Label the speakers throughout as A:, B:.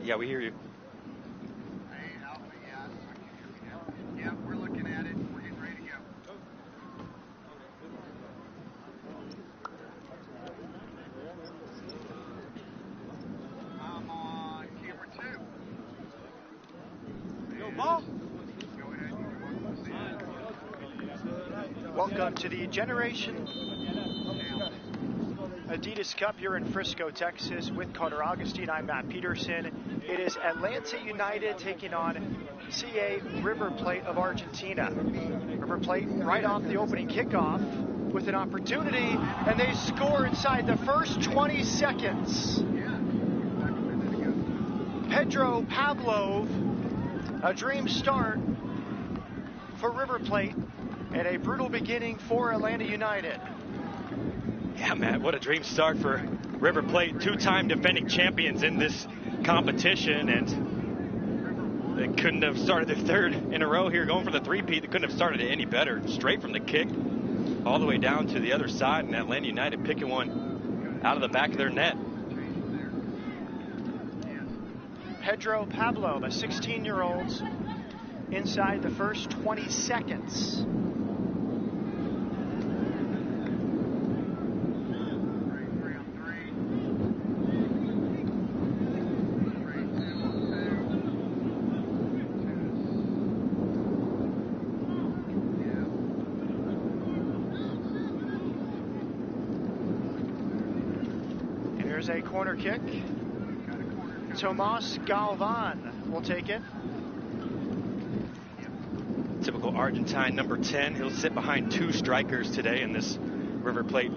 A: Yeah, we hear you.
B: Yeah, we're looking at it. We're getting ready to go. I'm on camera 2.
C: Go ball.
B: Go ahead.
D: Welcome to the Generation Adidas Cup here in Frisco, Texas with Carter Augustine. I'm Matt Peterson. It is Atlanta United taking on CA River Plate of Argentina. River Plate right off the opening kickoff with an opportunity, and they score inside the first 20 seconds. Pedro Pavlov, a dream start for River Plate and a brutal beginning for Atlanta United.
A: Yeah, Matt, what a dream start for River Plate, two-time defending champions in this competition, and they couldn't have started their third in a row here, going for the three-peat. They couldn't have started it any better, straight from the kick all the way down to the other side, and Atlanta United picking one out of the back of their net.
D: Pedro Pavlov, a 16-year-old, inside the first 20 seconds. A corner kick. Tomas Galvan will take it.
A: Typical Argentine number 10. He'll sit behind two strikers today in this River Plate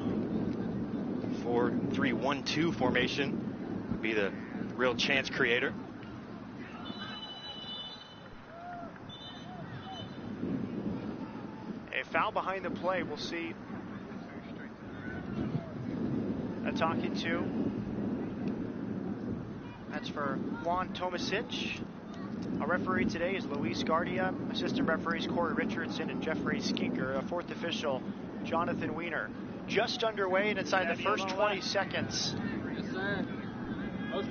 A: 4-3-1-2 formation. Be the real chance creator.
D: A foul behind the play. We'll see a talking to. That's for Juan Tomasic. Our referee today is Luis Guardia. Assistant referees Corey Richardson and Jeffrey Skinker. A fourth official, Jonathan Weiner. Just underway and inside the first 20 seconds.
C: Yes, sir.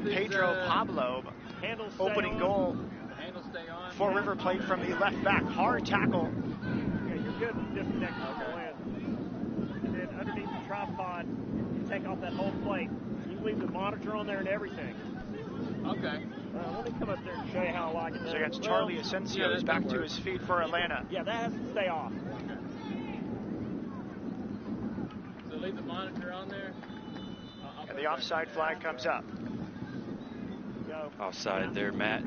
D: Pedro Pablo, opening goal for River Plate from the left back. Hard tackle.
E: Yeah, you're good with disconnect the whole end. And then underneath the tripod, you take off that whole plate. You leave the monitor on there and everything.
C: Okay.
E: Let me come up there and show you how I like it.
D: So against Charlie Asensio, who's back to his feet for Atlanta.
E: Yeah, that has to stay off.
C: So leave the monitor on there.
D: And the offside flag comes up.
E: Go.
A: Offside there, Matt.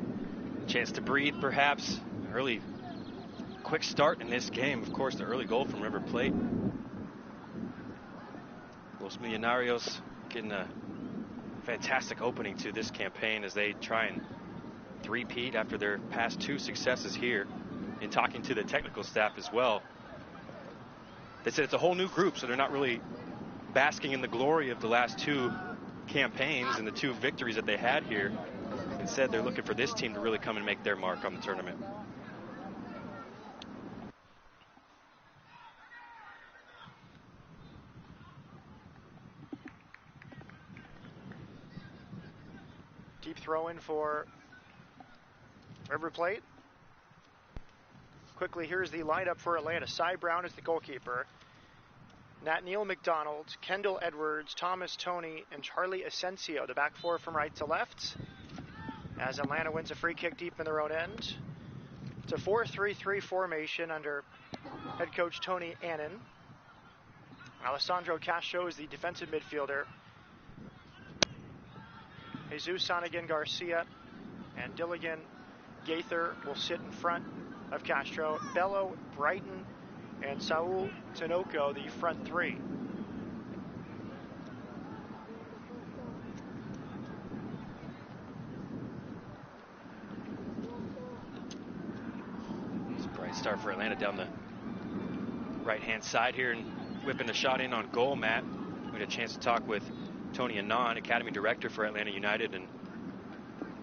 A: Chance to breathe, perhaps. Early, quick start in this game. Of course, the early goal from River Plate. Los Millonarios getting a fantastic opening to this campaign as they try and three-peat after their past two successes here. In talking to the technical staff as well, they said it's a whole new group, so they're not really basking in the glory of the last two campaigns and the two victories that they had here. Instead, they're looking for this team to really come and make their mark on the tournament.
D: Deep throw in for River Plate. Quickly, here's the lineup for Atlanta. Cy Brown is the goalkeeper. Nathaniel McDonald, Kendall Edwards, Thomas Toney, and Charlie Asensio, the back four from right to left. As Atlanta wins a free kick deep in their own end. It's a 4-3-3 formation under head coach Tony Annan. Alessandro Castro is the defensive midfielder. Jesus Sonigan Garcia and Dilligan Gaither will sit in front of Castro. Bello, Brighton, and Saul Tinoco, the front three.
A: It's a bright start for Atlanta down the right-hand side here and whipping the shot in on goal, Matt. We had a chance to talk with Tony Annan, Academy Director for Atlanta United, and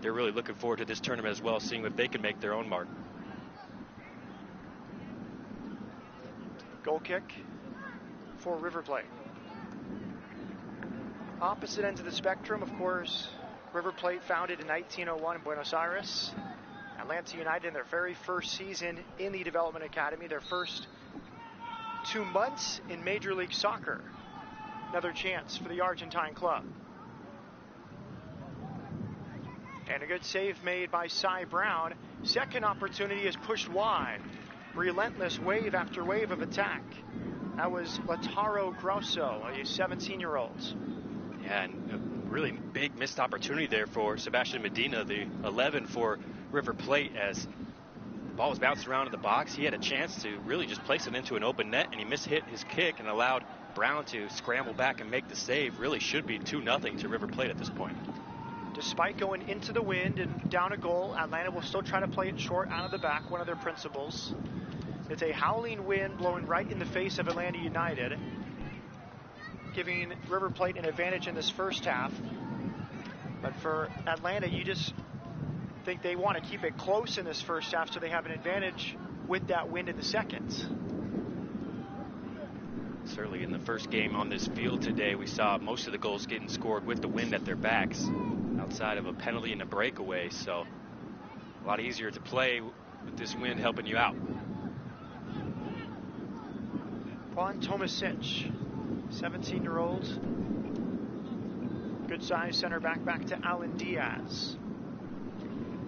A: they're really looking forward to this tournament as well, seeing if they can make their own mark.
D: Goal kick for River Plate. Opposite ends of the spectrum, of course, River Plate founded in 1901 in Buenos Aires. Atlanta United in their very first season in the Development Academy, their first 2 months in Major League Soccer. Another chance for the Argentine club. And a good save made by Cy Brown. Second opportunity is pushed wide. Relentless wave after wave of attack. That was Lautaro Grosso, a 17-year-old.
A: Yeah, and a really big missed opportunity there for Sebastian Medina, the 11 for River Plate, as the ball was bounced around in the box. He had a chance to really just place it into an open net, and he mishit his kick and allowed Brown to scramble back and make the save. Really should be 2-0 to River Plate at this point.
D: Despite going into the wind and down a goal, Atlanta will still try to play it short out of the back, one of their principles. It's a howling wind blowing right in the face of Atlanta United, giving River Plate an advantage in this first half. But for Atlanta, you just think they want to keep it close in this first half so they have an advantage with that wind in the second.
A: Certainly in the first game on this field today, we saw most of the goals getting scored with the wind at their backs, outside of a penalty and a breakaway. So a lot easier to play with this wind helping you out.
D: Juan Tomasic, 17-year-old. Good size center back to Alan Diaz.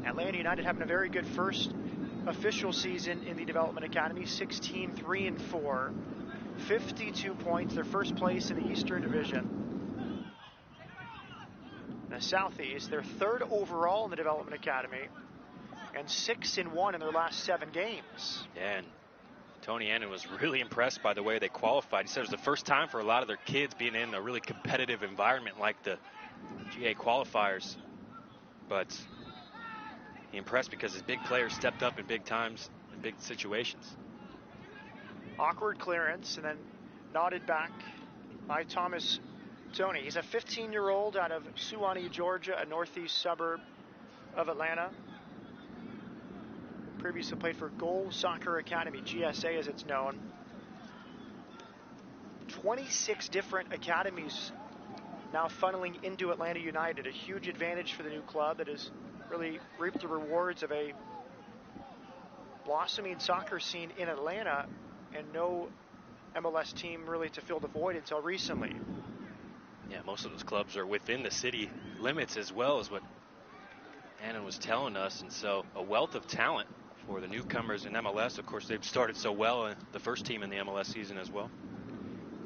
D: Atlanta United having a very good first official season in the Development Academy, 16-3-4. 52 points, their first place in the Eastern Division. The Southeast, their third overall in the Development Academy, and 6-1 in their last 7 games.
A: Yeah, and Tony Annan was really impressed by the way they qualified. He said it was the first time for a lot of their kids being in a really competitive environment like the GA qualifiers. But he impressed because his big players stepped up in big times, in big situations.
D: Awkward clearance and then nodded back by Thomas Tony. He's a 15-year-old out of Suwanee, Georgia, a northeast suburb of Atlanta. Previously played for Goal Soccer Academy, GSA as it's known. 26 different academies now funneling into Atlanta United, a huge advantage for the new club that has really reaped the rewards of a blossoming soccer scene in Atlanta, and no MLS team really to fill the void until recently.
A: Yeah, most of those clubs are within the city limits as well, as what Annan was telling us, and so a wealth of talent for the newcomers in MLS. Of course, they've started so well in the first team in the MLS season as well.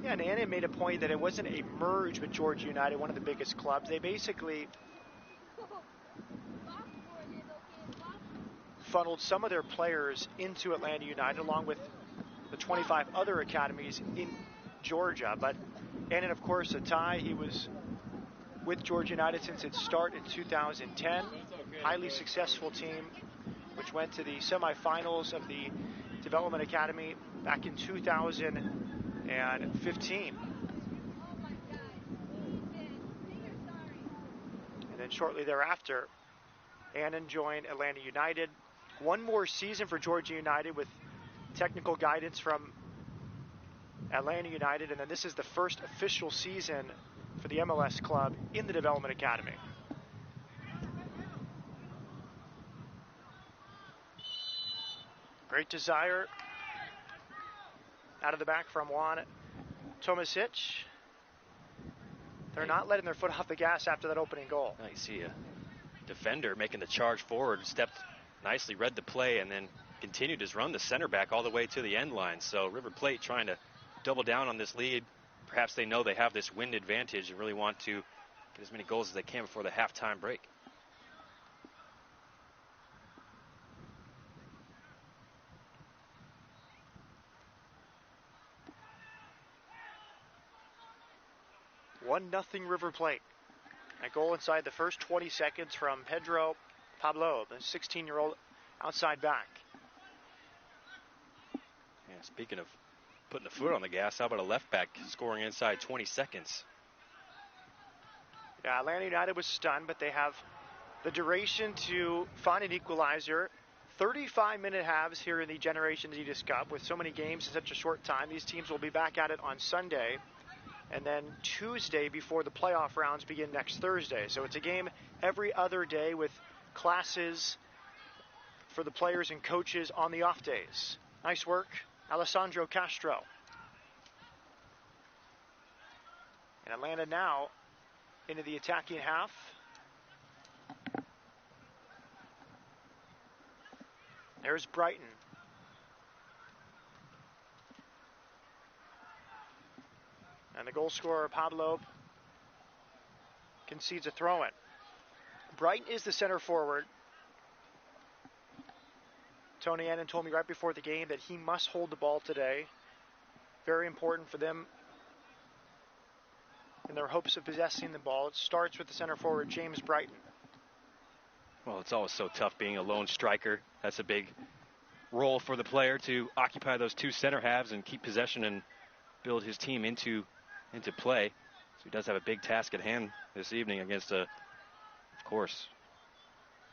D: Yeah, and Annan made a point that it wasn't a merge with Georgia United, one of the biggest clubs. They basically funneled some of their players into Atlanta United along with the 25 other academies in Georgia. But Annan, of course, a tie. He was with Georgia United since its start in 2010. Highly successful team, which went to the semifinals of the Development Academy back in 2015. And then shortly thereafter, Annan joined Atlanta United. One more season for Georgia United with technical guidance from Atlanta United, and then this is the first official season for the MLS club in the Development Academy. Great desire out of the back from Juan Tomasic. They're not letting their foot off the gas after that opening goal.
A: Now you see a defender making the charge forward, stepped nicely, read the play, and then continued his run, the center back, all the way to the end line. So River Plate trying to double down on this lead. Perhaps they know they have this wind advantage and really want to get as many goals as they can before the halftime break.
D: One nothing River Plate. A goal inside the first 20 seconds from Pedro Pablo, the 16-year-old outside back.
A: Yeah, speaking of putting the foot on the gas, how about a left back scoring inside 20 seconds?
D: Yeah, Atlanta United was stunned, but they have the duration to find an equalizer. 35-minute halves here in the Generation Adidas Cup. With so many games in such a short time, these teams will be back at it on Sunday and then Tuesday before the playoff rounds begin next Thursday. So it's a game every other day with classes for the players and coaches on the off days. Nice work, Alessandro Castro. And Atlanta now into the attacking half. There's Brighton. And the goal scorer, Pablo, concedes a throw-in. Brighton is the center forward. Tony Annan told me right before the game that he must hold the ball today. Very important for them in their hopes of possessing the ball. It starts with the center forward, James Brighton.
A: Well, it's always so tough being a lone striker. That's a big role for the player to occupy those two center halves and keep possession and build his team into play. So he does have a big task at hand this evening against of course,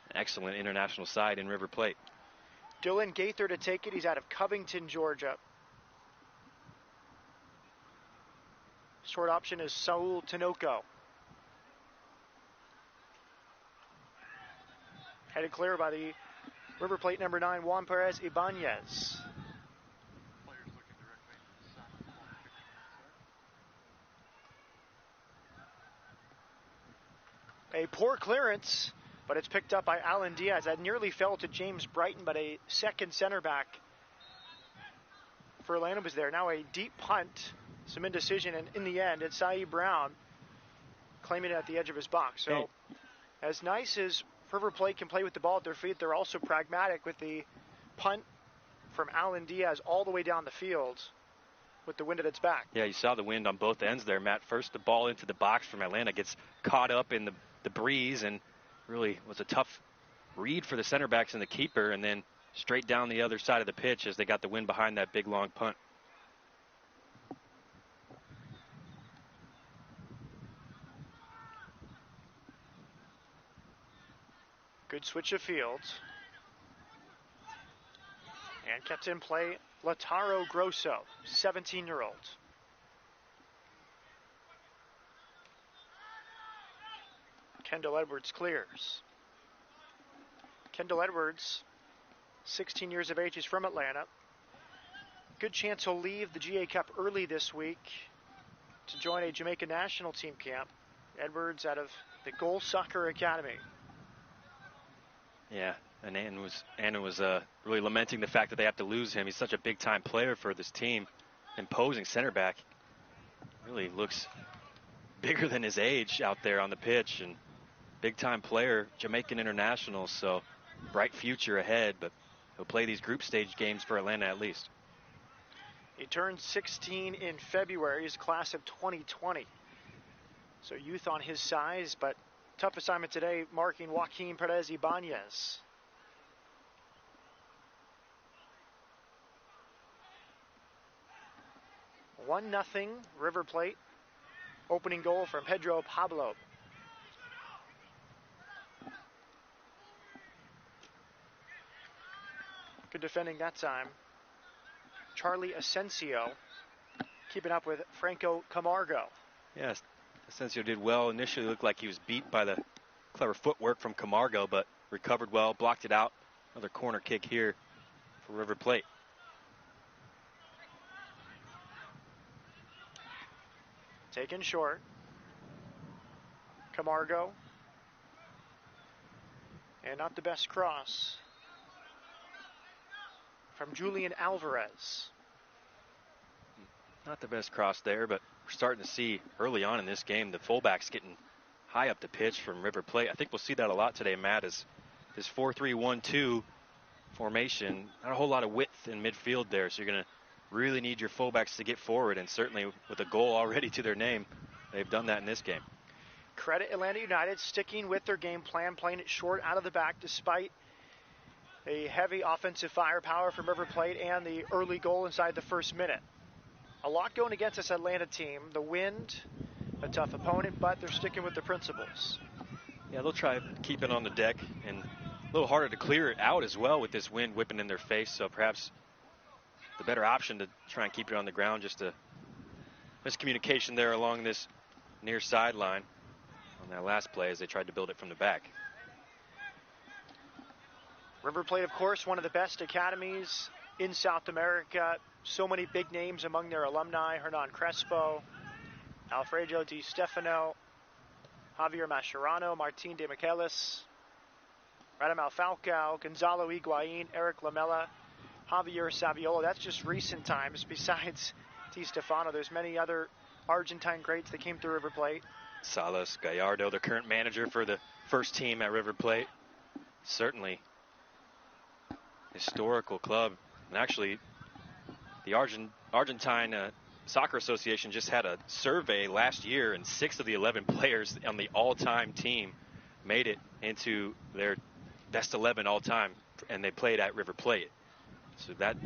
A: an excellent international side in River Plate.
D: Dylan Gaither to take it. He's out of Covington, Georgia. Short option is Saul Tinoco. Headed clear by the River Plate number 9, Juan Perez Ibanez. A poor clearance, but it's picked up by Alan Diaz. That nearly fell to James Brighton, but a second center back for Atlanta was there. Now a deep punt, some indecision, and in the end, it's Saeed Brown claiming it at the edge of his box. So as nice as River Plate can play with the ball at their feet, they're also pragmatic with the punt from Alan Diaz all the way down the field with the wind at its back.
A: Yeah, you saw the wind on both ends there, Matt. First, the ball into the box from Atlanta gets caught up in the breeze and really was a tough read for the center backs and the keeper, and then straight down the other side of the pitch as they got the wind behind that big long punt.
D: Good switch of fields. And kept in play Lataro Grosso, 17-year-old. Kendall Edwards clears. Kendall Edwards, 16 years of age, is from Atlanta. Good chance he'll leave the GA Cup early this week to join a Jamaica national team camp. Edwards out of the Goal Soccer Academy.
A: Yeah, and Anna was really lamenting the fact that they have to lose him. He's such a big-time player for this team. Imposing center back. Really looks bigger than his age out there on the pitch, and big-time player, Jamaican international, so bright future ahead, but he'll play these group stage games for Atlanta at least.
D: He turned 16 in February. He's class of 2020. So youth on his size, but tough assignment today, marking Joaquin Perez Ibanez. One nothing River Plate. Opening goal from Pedro Pablo. Good defending that time. Charlie Asensio keeping up with Franco Camargo.
A: Yes, Asensio did well. Initially looked like he was beat by the clever footwork from Camargo, but recovered well, blocked it out. Another corner kick here for River Plate.
D: Taken short. Camargo. And not the best cross from Julian Alvarez.
A: Not the best cross there, but we're starting to see early on in this game the fullbacks getting high up the pitch from River Plate. I think we'll see that a lot today, Matt, as this 4-3-1-2 formation. Not a whole lot of width in midfield there, so you're going to really need your fullbacks to get forward, and certainly with a goal already to their name, they've done that in this game.
D: Credit Atlanta United sticking with their game plan, playing it short out of the back despite a heavy offensive firepower from River Plate and the early goal inside the first minute. A lot going against this Atlanta team. The wind, a tough opponent, but they're sticking with the principles.
A: Yeah, they'll try to keep it on the deck, and a little harder to clear it out as well with this wind whipping in their face, so perhaps the better option to try and keep it on the ground just to miscommunication there along this near sideline on that last play as they tried to build it from the back.
D: River Plate, of course, one of the best academies in South America. So many big names among their alumni: Hernan Crespo, Alfredo Di Stefano, Javier Mascherano, Martin de Michelis, Radamel Falcao, Gonzalo Higuain, Eric Lamela, Javier Saviola. That's just recent times. Besides Di Stefano, there's many other Argentine greats that came through River Plate.
A: Salas Gallardo, the current manager for the first team at River Plate. Certainly historical club. And actually, the Argentine Soccer Association just had a survey last year, and 6 of the 11 players on the all-time team made it into their best 11 all-time, and they played at River Plate. So that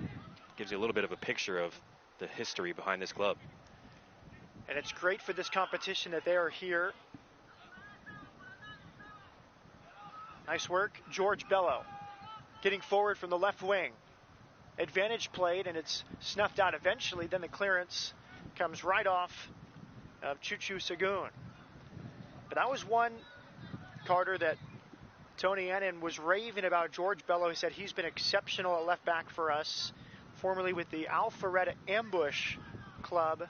A: gives you a little bit of a picture of the history behind this club.
D: And it's great for this competition that they are here. Nice work, George Bello, getting forward from the left wing. Advantage played, and it's snuffed out eventually. Then the clearance comes right off of Chuchu Sagoon. But that was one, Carter, that Tony Annan was raving about. George Bello. He said he's been exceptional at left back for us, formerly with the Alpharetta Ambush Club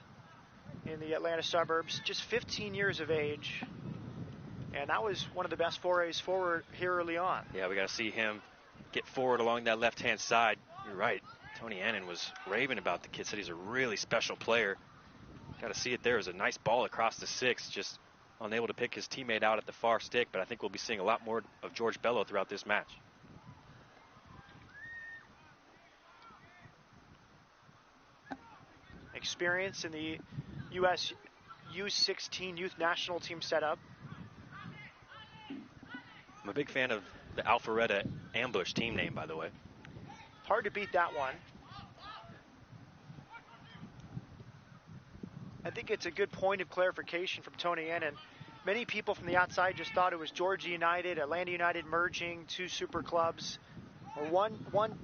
D: in the Atlanta suburbs, just 15 years of age. And that was one of the best forays forward here early on.
A: Yeah, we got to see him get forward along that left-hand side. You're right. Tony Annan was raving about the kid, said he's a really special player. Got to see it there. It was a nice ball across the 6, just unable to pick his teammate out at the far stick, but I think we'll be seeing a lot more of George Bello throughout this match.
D: Experience in the U.S. U16 youth national team setup.
A: I'm a big fan of the Alpharetta Ambush team name, by the way.
D: Hard to beat that one. I think it's a good point of clarification from Tony Annan. Many people from the outside just thought it was Georgia United, Atlanta United merging 2 super clubs, or one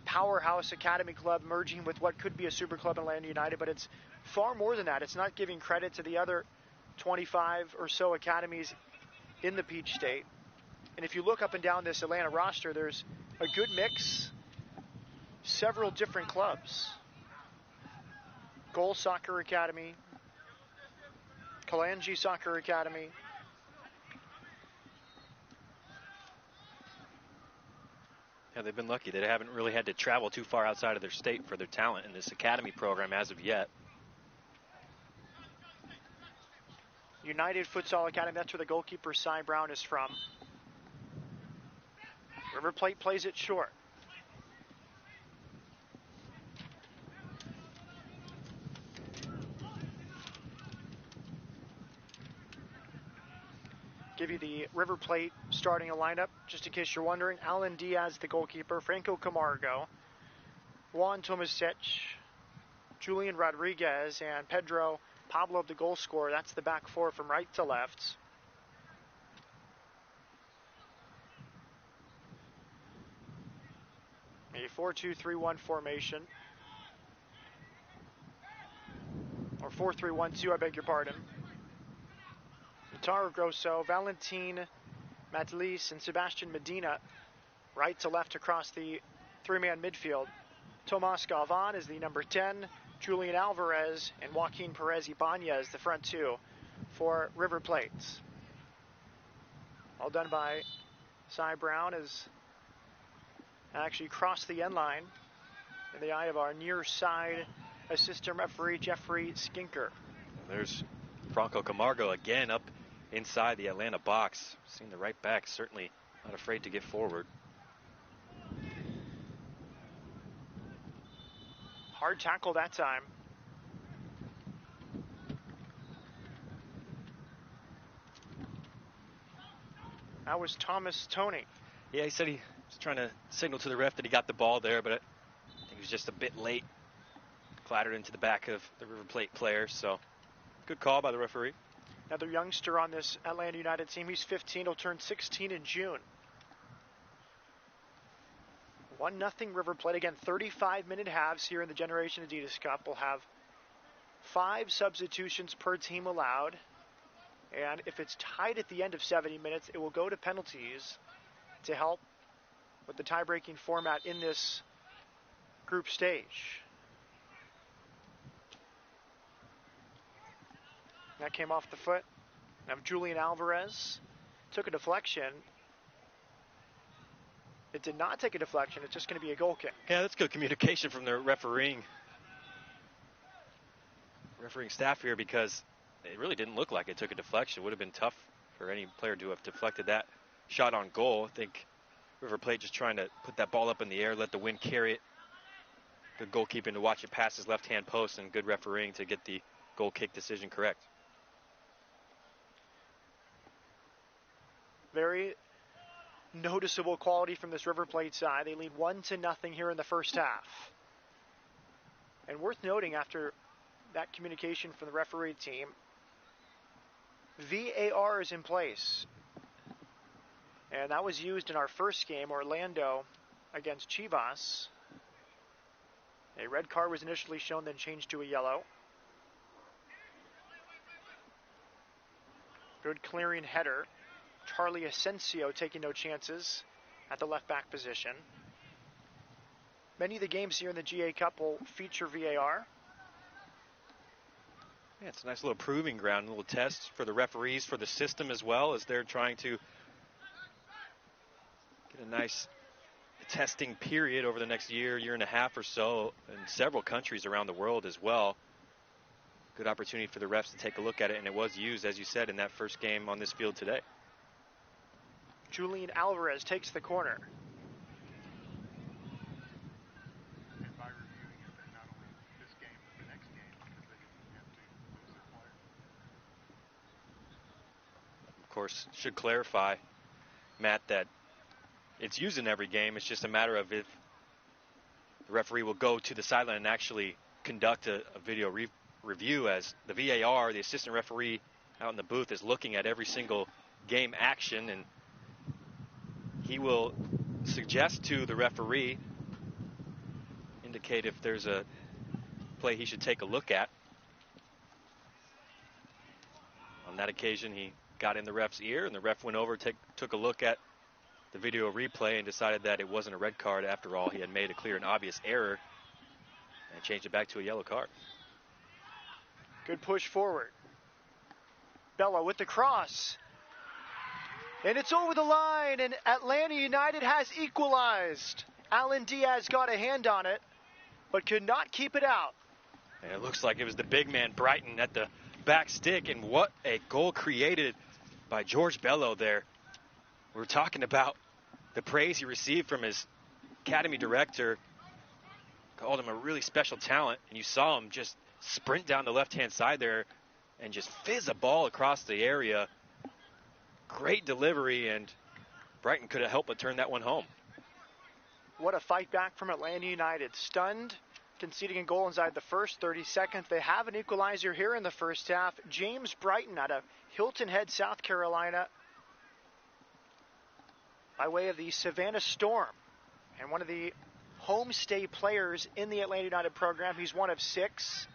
D: powerhouse academy club merging with what could be a super club in Atlanta United, but it's far more than that. It's not giving credit to the other 25 or so academies in the Peach State. And if you look up and down this Atlanta roster, there's a good mix, several different clubs. Goal Soccer Academy, Kalanji Soccer Academy.
A: Yeah, they've been lucky. They haven't really had to travel too far outside of their state for their talent in this academy program as of yet.
D: United Futsal Academy, that's where the goalkeeper, Cy Brown, is from. River Plate plays it short. Give you the River Plate starting a lineup, just in case you're wondering. Alan Diaz, the goalkeeper. Franco Camargo. Juan Tomasic. Julian Rodriguez. And Pedro Pablo, the goal scorer. That's the back 4 from right to left. A 4-2-3-1 formation. Or 4-3-1-2, I beg your pardon. Taro Grosso, Valentin Matlis, and Sebastian Medina right to left across the 3-man midfield. Tomas Galvan is the number 10, Julian Alvarez and Joaquin Perez Ibanez, the front 2 for River Plate. All done by Cy Brown, as actually crossed the end line in the eye of our near side assistant referee Jeffrey Skinker.
A: There's Franco Camargo again up inside the Atlanta box. Seen the right back, certainly not afraid to get forward.
D: Hard tackle that time. That was Thomas Toney.
A: Yeah, he said he was trying to signal to the ref that he got the ball there, but I think he was just a bit late. Clattered into the back of the River Plate player, so good call by the referee.
D: Another youngster on this Atlanta United team. He's 15. He'll turn 16 in June. 1-0 River Plate. Again, 35-minute halves here in the Generation Adidas Cup. We'll have 5 substitutions per team allowed. And if it's tied at the end of 70 minutes, it will go to penalties to help with the tie-breaking format in this group stage. That came off the foot of Julian Alvarez. Took a deflection. It did not take a deflection. It's just going to be a goal kick.
A: Yeah, that's good communication from the refereeing staff here, because it really didn't look like it took a deflection. It would have been tough for any player to have deflected that shot on goal. I think River Plate just trying to put that ball up in the air, let the wind carry it. Good goalkeeping to watch it pass his left-hand post, and good refereeing to get the goal kick decision correct.
D: Very noticeable quality from this River Plate side. They lead 1-0 here in the first half. And worth noting, after that communication from the referee team, VAR is in place. And that was used in our first game, Orlando against Chivas. A red card was initially shown, then changed to a yellow. Good clearing header. Charlie Asensio taking no chances at the left back position. Many of the games here in the GA Cup will feature VAR.
A: Yeah, it's a nice little proving ground, a little test for the referees, for the system as well, as they're trying to get a nice testing period over the next year and a half or so in several countries around the world as well. Good opportunity for the refs to take a look at it, and it was used, as you said, in that first game on this field today.
D: Julian Alvarez takes the corner.
B: And by reviewing it, then not only this game, but the next game, because they didn't have to lose their player.
A: Of course, should clarify, Matt, that it's used in every game. It's just a matter of if the referee will go to the sideline and actually conduct a video review, as the VAR, the assistant referee out in the booth, is looking at every single game action, and he will suggest to the referee, indicate if there's a play he should take a look at. On that occasion, he got in the ref's ear, and the ref went over, took a look at the video replay and decided that it wasn't a red card after all. He had made a clear and obvious error and changed it back to a yellow card.
D: Good push forward. Bella with the cross. And it's over the line, and Atlanta United has equalized. Alan Diaz got a hand on it, but could not keep it out.
A: And it looks like it was the big man Brighton at the back stick, and what a goal created by George Bello there. We're talking about the praise he received from his academy director. Called him a really special talent, and you saw him just sprint down the left-hand side there and just fizz a ball across the area. Great delivery, and Brighton could have helped but turn that one home.
D: What a fight back from Atlanta United. Stunned, conceding a goal inside the first 30 seconds. They have an equalizer here in the first half. James Brighton out of Hilton Head, South Carolina, by way of the Savannah Storm, and one of the homestay players in the Atlanta United program. He's one of 6.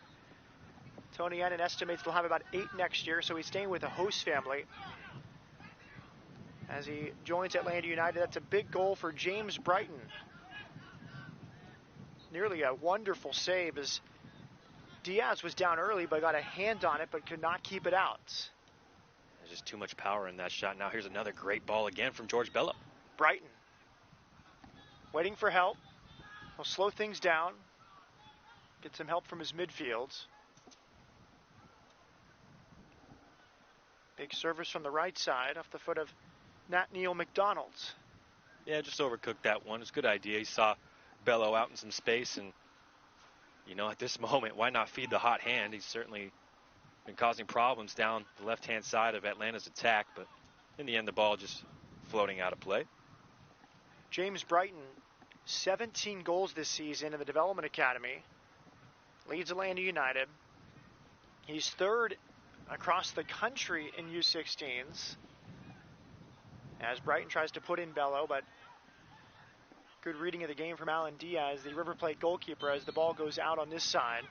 D: Tony Annan estimates they'll have about 8 next year, so he's staying with a host family as he joins Atlanta United. That's a big goal for James Brighton. Nearly a wonderful save, as Diaz was down early but got a hand on it but could not keep it out.
A: There's just too much power in that shot. Now here's another great ball again from George Bello.
D: Brighton waiting for help. He'll slow things down, get some help from his midfield. Big service from the right side off the foot of Nat Neil McDonald.
A: Yeah, just overcooked that one. It's a good idea. He saw Bello out in some space, and, you know, at this moment, why not feed the hot hand? He's certainly been causing problems down the left-hand side of Atlanta's attack, but in the end, the ball just floating out of play.
D: James Brighton, 17 goals this season in the Development Academy. Leads Atlanta United. He's 3rd across the country in U16s, as Brighton tries to put in Bello, but good reading of the game from Alan Diaz, the River Plate goalkeeper, as the ball goes out on this side.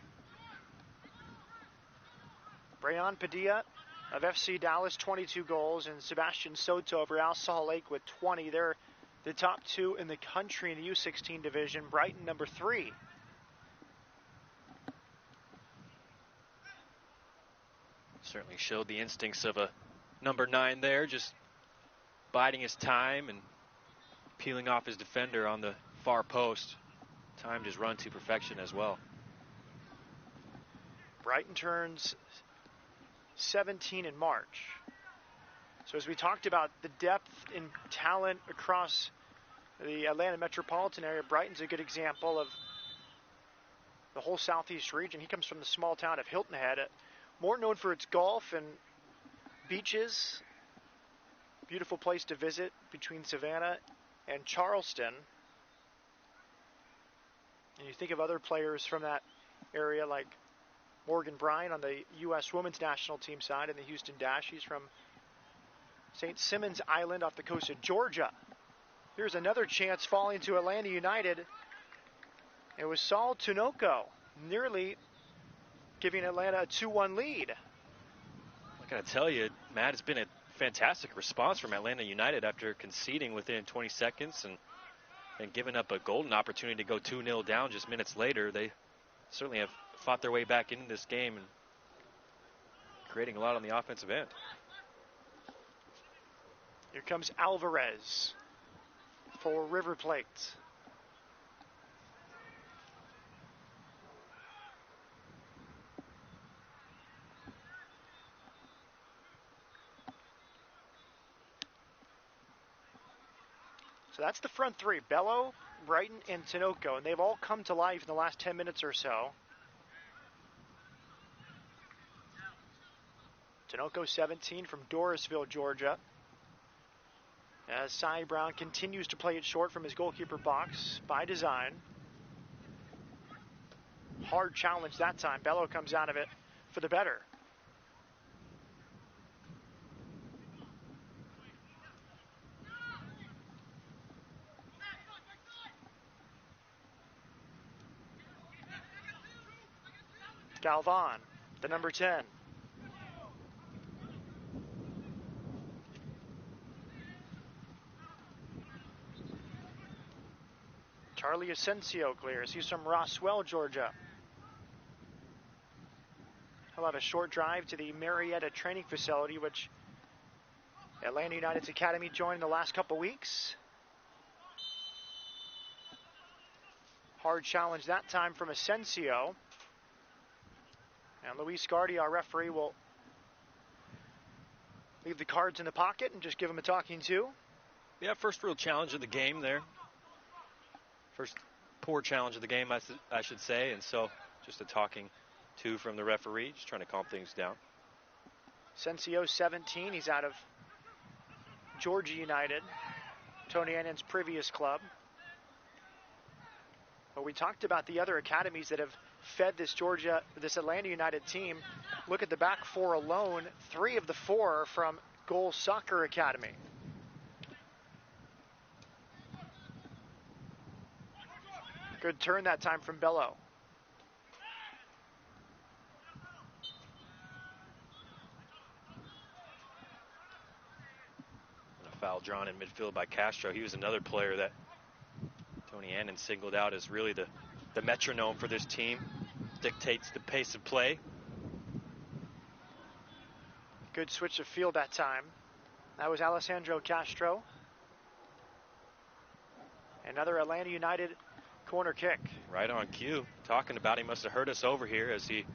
D: Rayon Padilla of FC Dallas, 22 goals, and Sebastian Soto of Real Salt Lake with 20. They're the top two in the country in the U16 division. Brighton, number 3.
A: Certainly showed the instincts of a number 9 there, just biding his time and peeling off his defender on the far post. Timed his run to perfection as well.
D: Brighton turns 17 in March. So as we talked about the depth in talent across the Atlanta metropolitan area, Brighton's a good example of the whole southeast region. He comes from the small town of Hilton Head, more known for its golf and beaches. Beautiful place to visit between Savannah and Charleston. And you think of other players from that area like Morgan Bryan on the U.S. women's national team side and the Houston Dash. He's from St. Simons Island off the coast of Georgia. Here's another chance falling to Atlanta United. It was Saul Tunoko nearly giving Atlanta a 2-1 lead.
A: I gotta tell you, Matt, it's been a fantastic response from Atlanta United after conceding within 20 seconds and giving up a golden opportunity to go 2-0 down just minutes later. They certainly have fought their way back into this game and creating a lot on the offensive end.
D: Here comes Alvarez for River Plate. So that's the front three, Bello, Brighton, and Tinoco, and they've all come to life in the last 10 minutes or so. Tinoco 17 from Dorisville, Georgia. As Cy Brown continues to play it short from his goalkeeper box by design. Hard challenge that time. Bello comes out of it for the better. Galvan, the number 10. Charlie Asensio clears. He's from Roswell, Georgia. He'll have a short drive to the Marietta training facility, which Atlanta United's academy joined in the last couple weeks. Hard challenge that time from Asensio. And Luis Gardi, our referee, will leave the cards in the pocket and just give him a talking to.
A: Yeah, first real challenge of the game there. First poor challenge of the game, I should say. And so just a talking to from the referee, just trying to calm things down.
D: Asensio 17. He's out of Georgia United, Tony Annan's previous club. But we talked about the other academies that have fed this Atlanta United team. Look at the back four alone. 3 of the 4 are from Goal Soccer Academy. Good turn that time from Bello.
A: And a foul drawn in midfield by Castro. He was another player that Tony Annan singled out as really the metronome for this team. Dictates the pace of play.
D: Good switch of field that time. That was Alessandro Castro. Another Atlanta United corner kick.
A: Right on cue. Talking about he must have heard us over here as he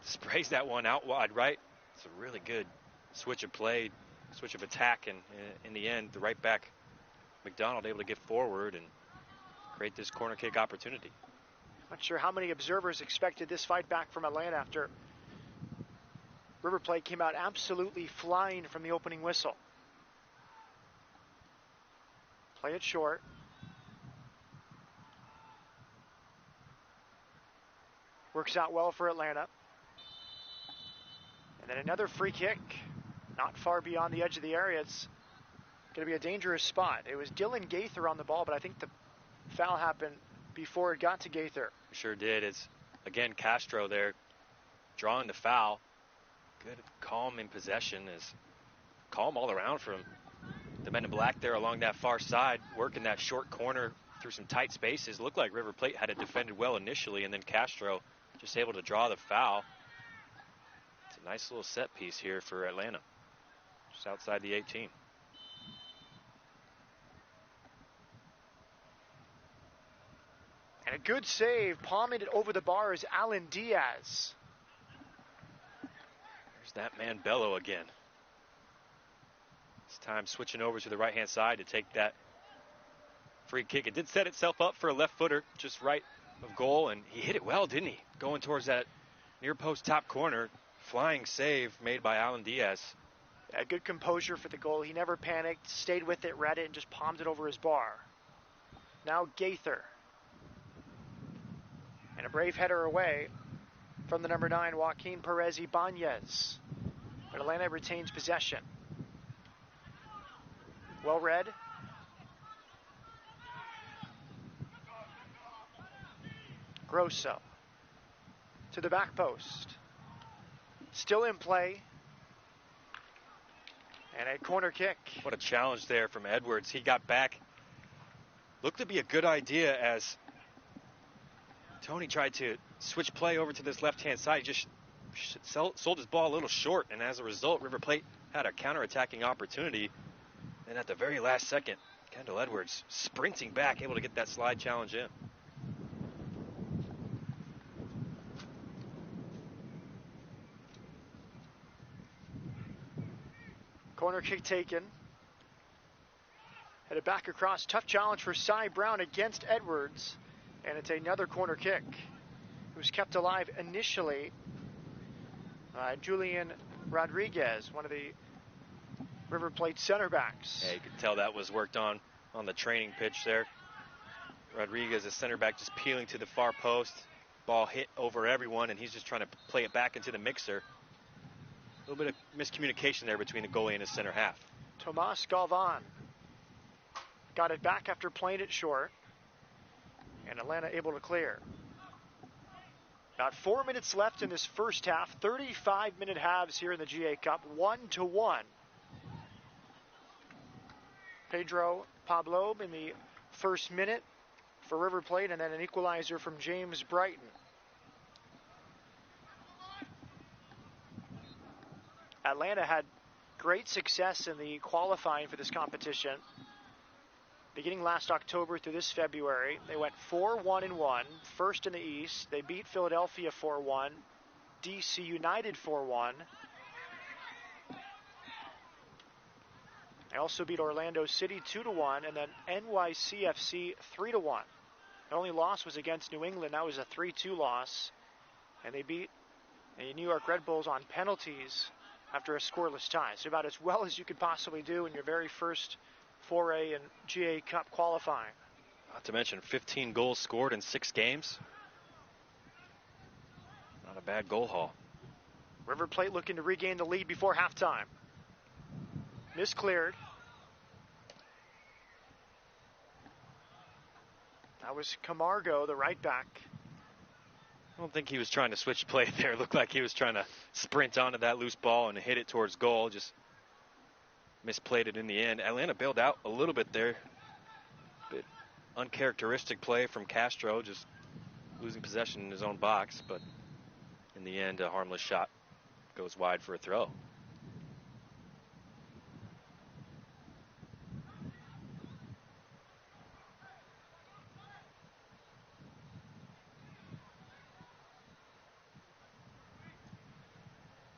A: sprays that one out wide right. It's a really good switch of play, switch of attack, and in the end, the right back McDonald able to get forward and create this corner kick opportunity.
D: Not sure how many observers expected this fight back from Atlanta after River Plate came out absolutely flying from the opening whistle. Play it short. Works out well for Atlanta. And then another free kick, not far beyond the edge of the area. It's going to be a dangerous spot. It was Dylan Gaither on the ball, but I think the foul happened before it got to Gaither.
A: Sure did. It's, again, Castro there drawing the foul. Good, calm in possession. Is calm all around from the men in black there along that far side, working that short corner through some tight spaces. Looked like River Plate had it defended well initially, and then Castro just able to draw the foul. It's a nice little set piece here for Atlanta, just outside the 18.
D: And a good save, palming it over the bar is Alan Diaz.
A: There's that man Bello again. This time switching over to the right-hand side to take that free kick. It did set itself up for a left footer just right of goal, and he hit it well, didn't he? Going towards that near post top corner. Flying save made by Alan Diaz.
D: Yeah, good composure for the goal. He never panicked, stayed with it, read it, and just palmed it over his bar. Now Gaither. And a brave header away from the number 9, Joaquin Perez Ibanez. But Atlanta retains possession. Well read. Grosso to the back post. Still in play. And a corner kick.
A: What a challenge there from Edwards. He got back. Looked to be a good idea as Tony tried to switch play over to this left-hand side. He just sold his ball a little short, and as a result, River Plate had a counter-attacking opportunity. And at the very last second, Kendall Edwards sprinting back, able to get that slide challenge in.
D: Corner kick taken. Headed back across. Tough challenge for Cy Brown against Edwards. And it's another corner kick. It was kept alive initially by Julian Rodriguez, one of the River Plate center backs.
A: Yeah, you could tell that was worked on the training pitch there. Rodriguez, the center back, just peeling to the far post. Ball hit over everyone, and he's just trying to play it back into the mixer. A little bit of miscommunication there between the goalie and his center half.
D: Tomas Galvan got it back after playing it short. And Atlanta able to clear. About 4 minutes left in this first half. 35-minute halves here in the GA Cup. 1-1. Pedro Pablo in the first minute for River Plate, and then an equalizer from James Brighton. Atlanta had great success in the qualifying for this competition. Beginning last October through this February, they went 4-1-1, first in the East. They beat Philadelphia 4-1, DC United 4-1. They also beat Orlando City 2-1, and then NYCFC 3-1. Their only loss was against New England. That was a 3-2 loss. And they beat the New York Red Bulls on penalties after a scoreless tie. So about as well as you could possibly do in your very first foray in GA Cup qualifying.
A: Not to mention 15 goals scored in 6 games. Not a bad goal haul.
D: River Plate looking to regain the lead before halftime. Miscleared. That was Camargo, the right back.
A: I don't think he was trying to switch play there. It looked like he was trying to sprint onto that loose ball and hit it towards goal. Just misplayed it in the end. Atlanta bailed out a little bit there. Bit uncharacteristic play from Castro, just losing possession in his own box. But in the end, a harmless shot goes wide for a throw.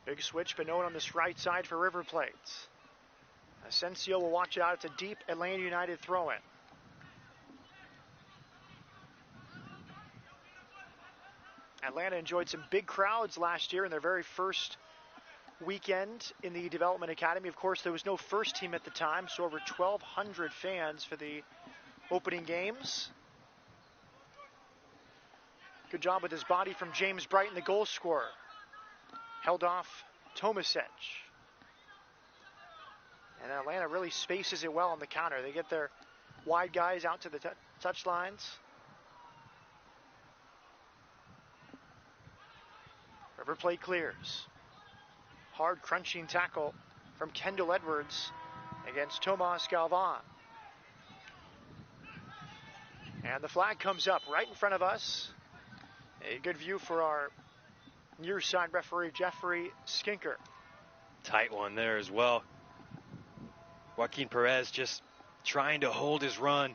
D: Big switch, but no one on this right side for River Plate. Asensio will watch it out. It's a deep Atlanta United throw-in. Atlanta enjoyed some big crowds last year in their very first weekend in the Development Academy. Of course, there was no first team at the time, so over 1,200 fans for the opening games. Good job with his body from James Brighton, the goal scorer. Held off Tomasic. And Atlanta really spaces it well on the counter. They get their wide guys out to the touch lines. River Plate clears. Hard crunching tackle from Kendall Edwards against Tomas Galvan. And the flag comes up right in front of us. A good view for our near side referee, Jeffrey Skinker.
A: Tight one there as well. Joaquin Perez just trying to hold his run.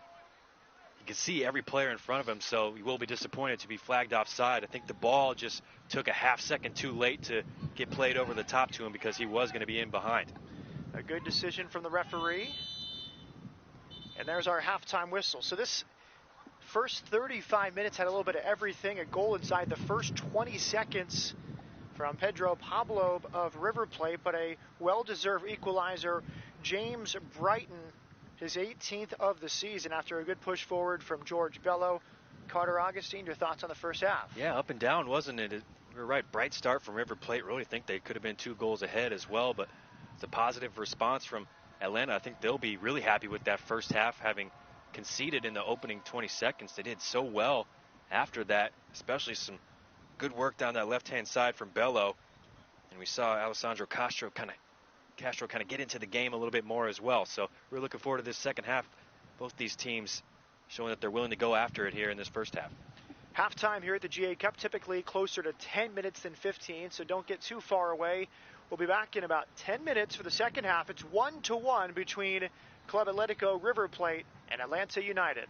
A: You can see every player in front of him, so he will be disappointed to be flagged offside. I think the ball just took a half second too late to get played over the top to him because he was going to be in behind.
D: A good decision from the referee. And there's our halftime whistle. So this first 35 minutes had a little bit of everything. A goal inside the first 20 seconds from Pedro Pablo of River Plate, but a well-deserved equalizer. James Brighton, his 18th of the season after a good push forward from George Bello. Carter Augustine, your thoughts on the first half?
A: Yeah, up and down, wasn't it? We were right. Bright start from River Plate. Really think they could have been 2 goals ahead as well, but it's a positive response from Atlanta. I think they'll be really happy with that first half, having conceded in the opening 20 seconds. They did so well after that, especially some good work down that left-hand side from Bello. And we saw Alessandro Castro kind of get into the game a little bit more as well. So we're looking forward to this second half. Both these teams showing that they're willing to go after it here in this first half.
D: Halftime here at the GA Cup, typically closer to 10 minutes than 15, so don't get too far away. We'll be back in about 10 minutes for the second half. It's 1-1 between Club Atletico River Plate and Atlanta United.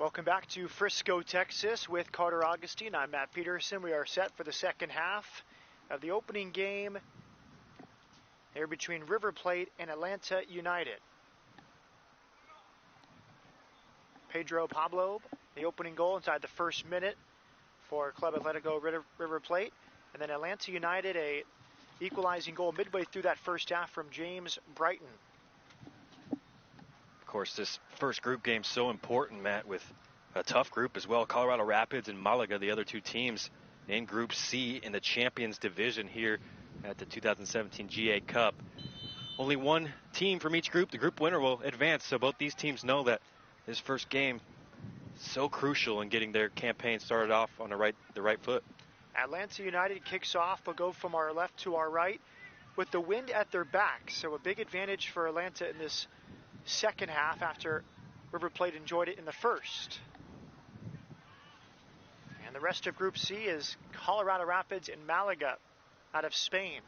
D: Welcome back to Frisco, Texas with Carter Augustine. I'm Matt Peterson. We are set for the second half of the opening game here between River Plate and Atlanta United. Pedro Pablo, the opening goal inside the first minute for Club Atletico River Plate. And then Atlanta United, a equalizing goal midway through that first half from James Brighton.
A: Of course, this first group game so important, Matt, with a tough group as well. Colorado Rapids and Malaga, the other two teams in Group C in the Champions Division here at the 2017 GA Cup. Only one team from each group, the group winner, will advance. So both these teams know that this first game is so crucial in getting their campaign started off on the right foot.
D: Atlanta United kicks off. They'll go from our left to our right with the wind at their back. So a big advantage for Atlanta in this second half after River Plate enjoyed it in the first. And the rest of Group C is Colorado Rapids and Malaga out of Spain.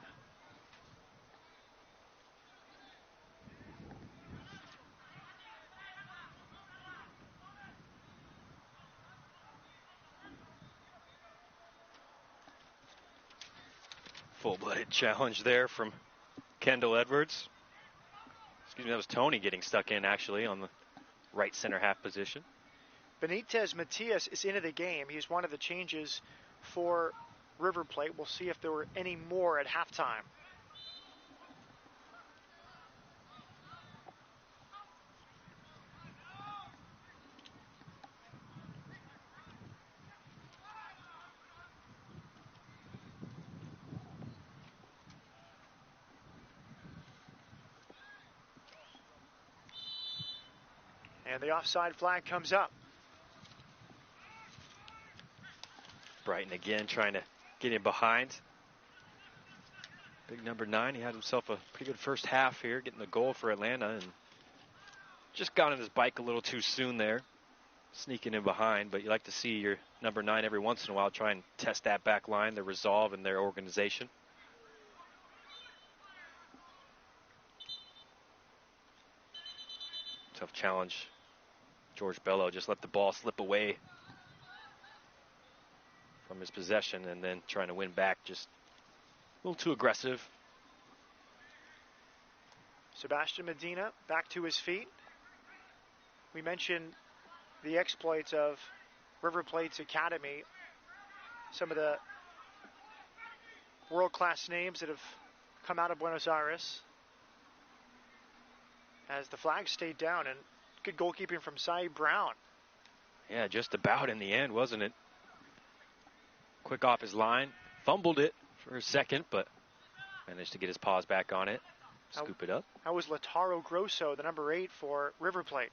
A: Full-blooded challenge there from Kendall Edwards. Excuse me, that was Tony getting stuck in actually on the right center half position.
D: Benitez Matias is into the game. He's one of the changes for River Plate. We'll see if there were any more at halftime. And the offside flag comes up.
A: Brighton again trying to get in behind. Big number 9, he had himself a pretty good first half here, getting the goal for Atlanta, and just got on his bike a little too soon there, sneaking in behind. But you like to see your number 9 every once in a while try and test that back line, their resolve and their organization. Tough challenge. George Bello just let the ball slip away from his possession and then trying to win back, just a little too aggressive.
D: Sebastian Medina back to his feet. We mentioned the exploits of River Plate's academy. Some of the world-class names that have come out of Buenos Aires. As the flag stayed down, and good goalkeeping from Cy Brown.
A: Yeah, just about in the end, wasn't it? Quick off his line, fumbled it for a second, but managed to get his paws back on it, scoop it up.
D: That was Lautaro Grosso, the number 8 for River Plate.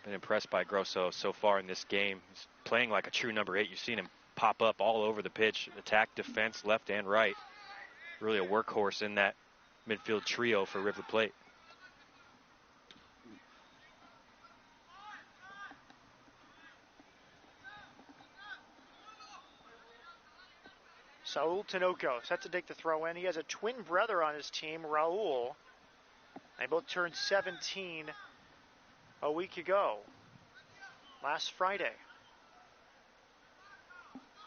A: Been impressed by Grosso so far in this game. He's playing like a true number 8. You've seen him pop up all over the pitch, attack, defense, left and right. Really a workhorse in that midfield trio for River Plate.
D: Saul Tinoco set to take the throw in. He has a twin brother on his team, Raul. They both turned 17 a week ago, last Friday.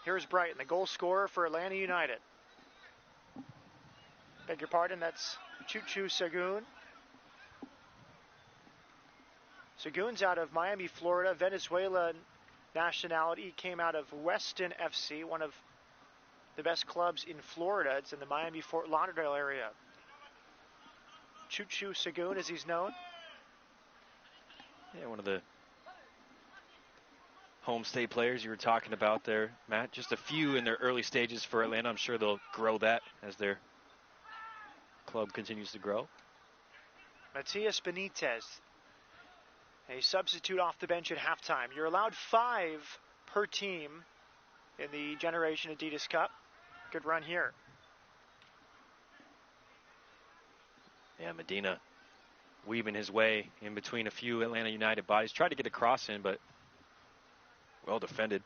D: Here's Brighton, the goal scorer for Atlanta United. Beg your pardon, that's Chuchu Sagun. Sagun's out of Miami, Florida, Venezuela nationality, came out of Weston FC, one of the best clubs in Florida. It's in the Miami-Fort Lauderdale area. Chuchu Sagun, as he's known.
A: Yeah, one of the home state players you were talking about there, Matt. Just a few in their early stages for Atlanta. I'm sure they'll grow that as their club continues to grow.
D: Matias Benitez, a substitute off the bench at halftime. You're allowed 5 per team in the Generation Adidas Cup. Good run here.
A: Yeah, Medina weaving his way in between a few Atlanta United bodies. Tried to get a cross in, but well defended.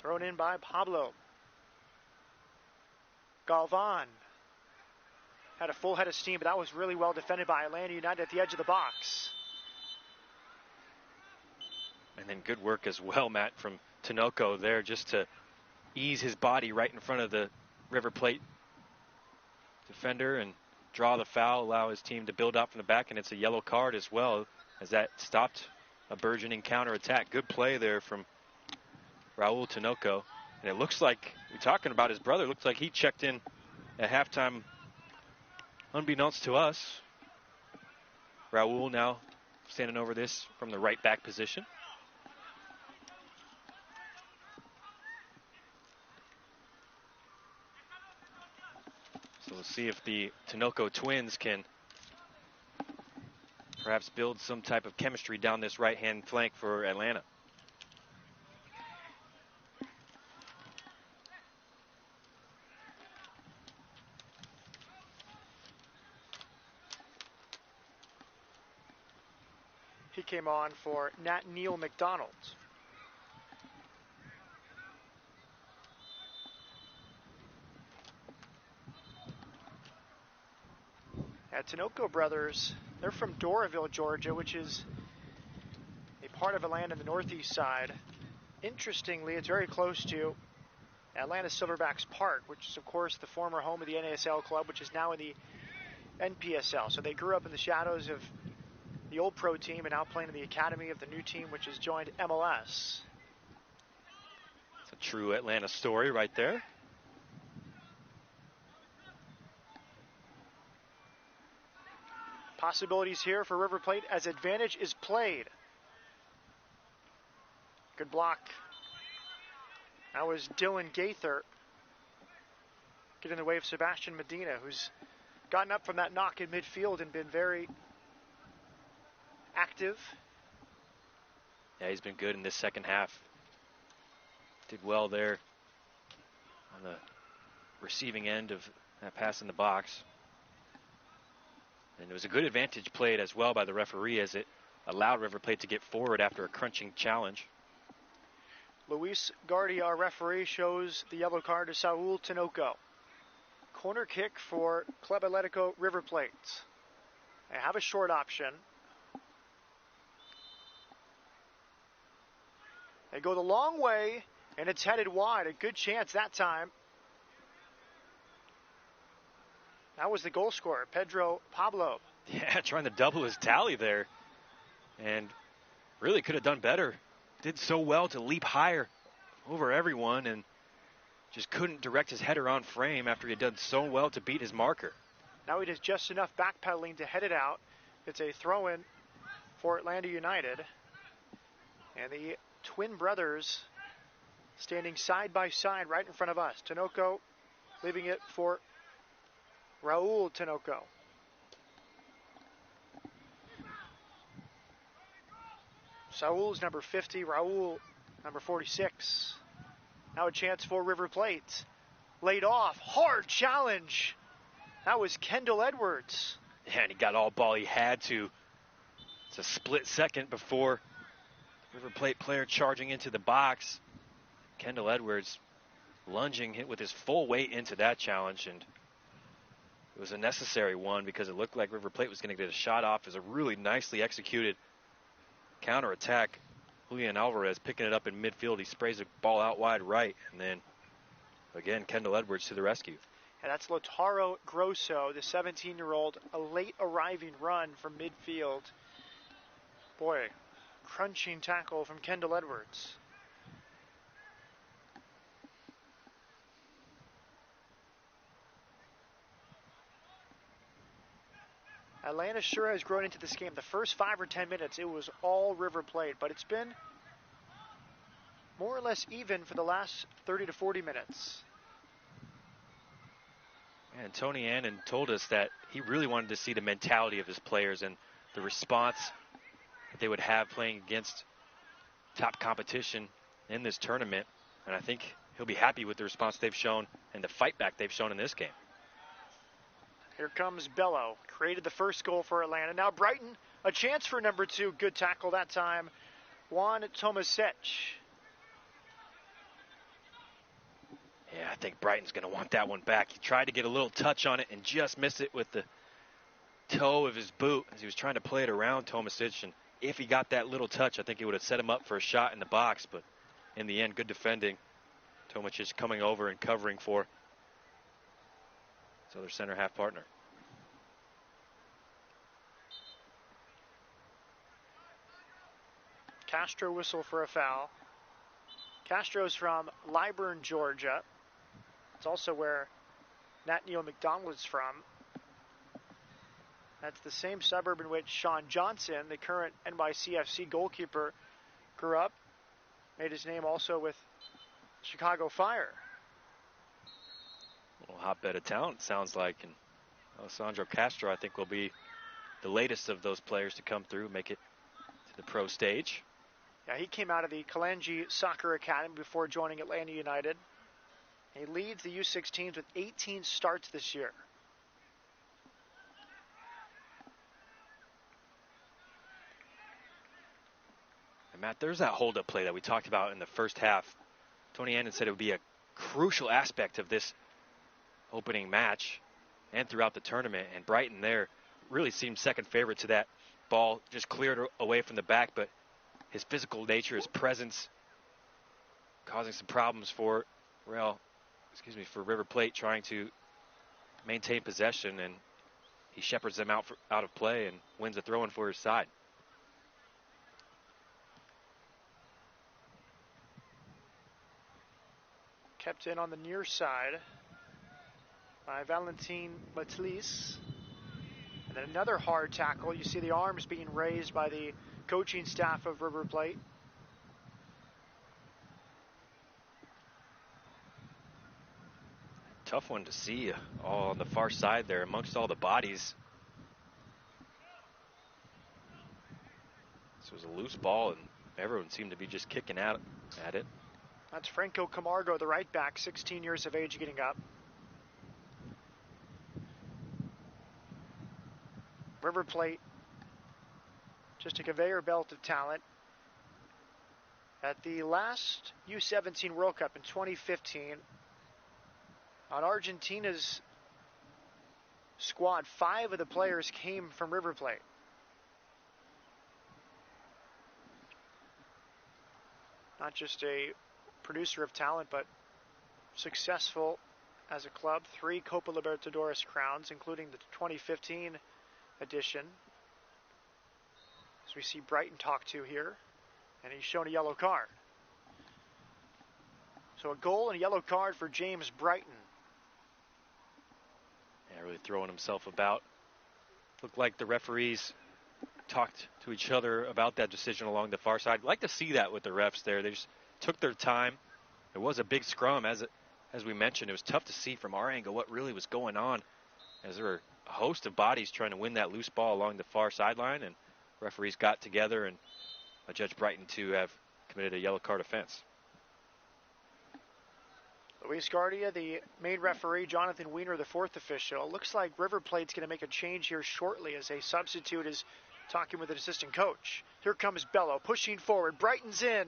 D: Thrown in by Pablo. Galvan had a full head of steam, but that was really well defended by Atlanta United at the edge of the box.
A: And then good work as well, Matt, from Tinoco there, just to ease his body right in front of the River Plate defender and draw the foul, allow his team to build up from the back, and it's a yellow card as well, as that stopped a burgeoning counterattack. Good play there from Raul Tinoco. And it looks like, we're talking about his brother, looks like he checked in at halftime unbeknownst to us. Raul now standing over this from the right back position. So we'll see if the Tinoco twins can perhaps build some type of chemistry down this right-hand flank for Atlanta.
D: He came on for Nat Neil McDonald. Tinoco brothers, they're from Doraville, Georgia, which is a part of Atlanta in the northeast side. Interestingly, it's very close to Atlanta Silverbacks Park, which is, of course, the former home of the NASL club, which is now in the NPSL. So they grew up in the shadows of the old pro team and now playing in the academy of the new team, which has joined MLS.
A: It's a true Atlanta story right there.
D: Possibilities here for River Plate as advantage is played. Good block. That was Dylan Gaither. Get in the way of Sebastian Medina, who's gotten up from that knock in midfield and been very active.
A: Yeah, he's been good in this second half. Did well there on the receiving end of that pass in the box. And it was a good advantage played as well by the referee, as it allowed River Plate to get forward after a crunching challenge.
D: Luis Guardia, our referee, shows the yellow card to Saul Tinoco. Corner kick for Club Atletico River Plate. They have a short option. They go the long way, and it's headed wide. A good chance that time. That was the goal scorer, Pedro Pablo.
A: Yeah, trying to double his tally there. And really could have done better. Did so well to leap higher over everyone and just couldn't direct his header on frame after he had done so well to beat his marker.
D: Now he does just enough backpedaling to head it out. It's a throw-in for Atlanta United. And the twin brothers standing side by side right in front of us. Tinoco leaving it for Raul Tinoco. Saul's number 50, Raul number 46. Now a chance for River Plate. Laid off, hard challenge. That was Kendall Edwards.
A: Yeah, and he got all ball he had to. It's a split second before River Plate player charging into the box. Kendall Edwards lunging hit with his full weight into that challenge, and it was a necessary one because it looked like River Plate was going to get a shot off. It was a really nicely executed counterattack. Julian Alvarez picking it up in midfield. He sprays the ball out wide right, and then again Kendall Edwards to the rescue.
D: And that's Lautaro Grosso, the 17-year-old, a late arriving run from midfield. Boy, crunching tackle from Kendall Edwards. Atlanta sure has grown into this game. The first 5 or 10 minutes, it was all River Plate, but it's been more or less even for the last 30 to 40 minutes.
A: And Tony Annan told us that he really wanted to see the mentality of his players and the response that they would have playing against top competition in this tournament. And I think he'll be happy with the response they've shown and the fight back they've shown in this game.
D: Here comes Bello. Created the first goal for Atlanta. Now Brighton, a chance for number 2. Good tackle that time. Juan Tomasech.
A: Yeah, I think Brighton's going to want that one back. He tried to get a little touch on it and just missed it with the toe of his boot as he was trying to play it around Tomasic. And if he got that little touch, I think it would have set him up for a shot in the box. But in the end, good defending. Tomasic coming over and covering for his other center half partner.
D: Castro whistle for a foul. Castro's from Liburn, Georgia. It's also where Nathaniel McDonald is from. That's the same suburb in which Sean Johnson, the current NYCFC goalkeeper, grew up. Made his name also with Chicago Fire.
A: A little hotbed of talent, sounds like. And Alessandro Castro, I think, will be the latest of those players to come through, make it to the pro stage.
D: Yeah, he came out of the Kalenji Soccer Academy before joining Atlanta United. He leads the U16s with 18 starts this year.
A: And Matt, there's that hold-up play that we talked about in the first half. Tony Annan said it would be a crucial aspect of this opening match and throughout the tournament. And Brighton there really seemed second favorite to that ball, just cleared away from the back. But his physical nature, his presence, causing some problems for River Plate, trying to maintain possession, and he shepherds them out of play and wins a throw-in for his side.
D: Kept in on the near side by Valentin Matlis. And then another hard tackle. You see the arms being raised by the coaching staff of River Plate.
A: Tough one to see all on the far side there amongst all the bodies. This was a loose ball and everyone seemed to be just kicking out at it.
D: That's Franco Camargo, the right back, 16 years of age, getting up. River Plate, just a conveyor belt of talent. At the last U17 World Cup in 2015, on Argentina's squad, 5 of the players came from River Plate. Not just a producer of talent, but successful as a club. 3 Copa Libertadores crowns, including the 2015 edition. As we see Brighton talk to here, and he's shown a yellow card. So a goal and a yellow card for James Brighton.
A: Yeah, really throwing himself about. Looked like the referees talked to each other about that decision along the far side. I'd like to see that with the refs there. They just took their time. It was a big scrum, as we mentioned. It was tough to see from our angle what really was going on, as there were a host of bodies trying to win that loose ball along the far sideline, and referees got together and judged Brighton to have committed a yellow card offense.
D: Luis Guardia, the main referee, Jonathan Wiener, the 4th official. Looks like River Plate's going to make a change here shortly as a substitute is talking with an assistant coach. Here comes Bello, pushing forward. Brighton's in.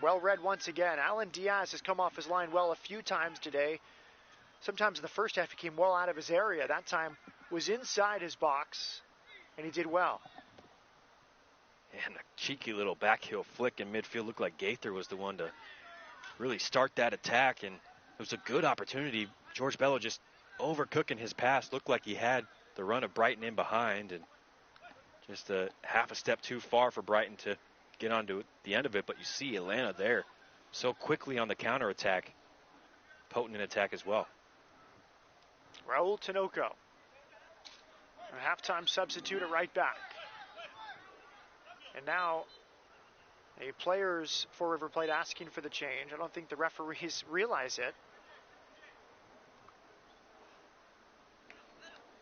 D: Well read once again. Alan Diaz has come off his line well a few times today. Sometimes in the first half he came well out of his area. That time was inside his box, and he did well.
A: And a cheeky little backheel flick in midfield. Looked like Gaither was the one to really start that attack, and it was a good opportunity. George Bello just overcooking his pass. Looked like he had the run of Brighton in behind, and just a half a step too far for Brighton to get onto the end of it. But you see Atlanta there so quickly on the counterattack. Potent in attack as well.
D: Raul Tinoco, a halftime substitute at right back. And now the players for River Plate asking for the change. I don't think the referees realize it.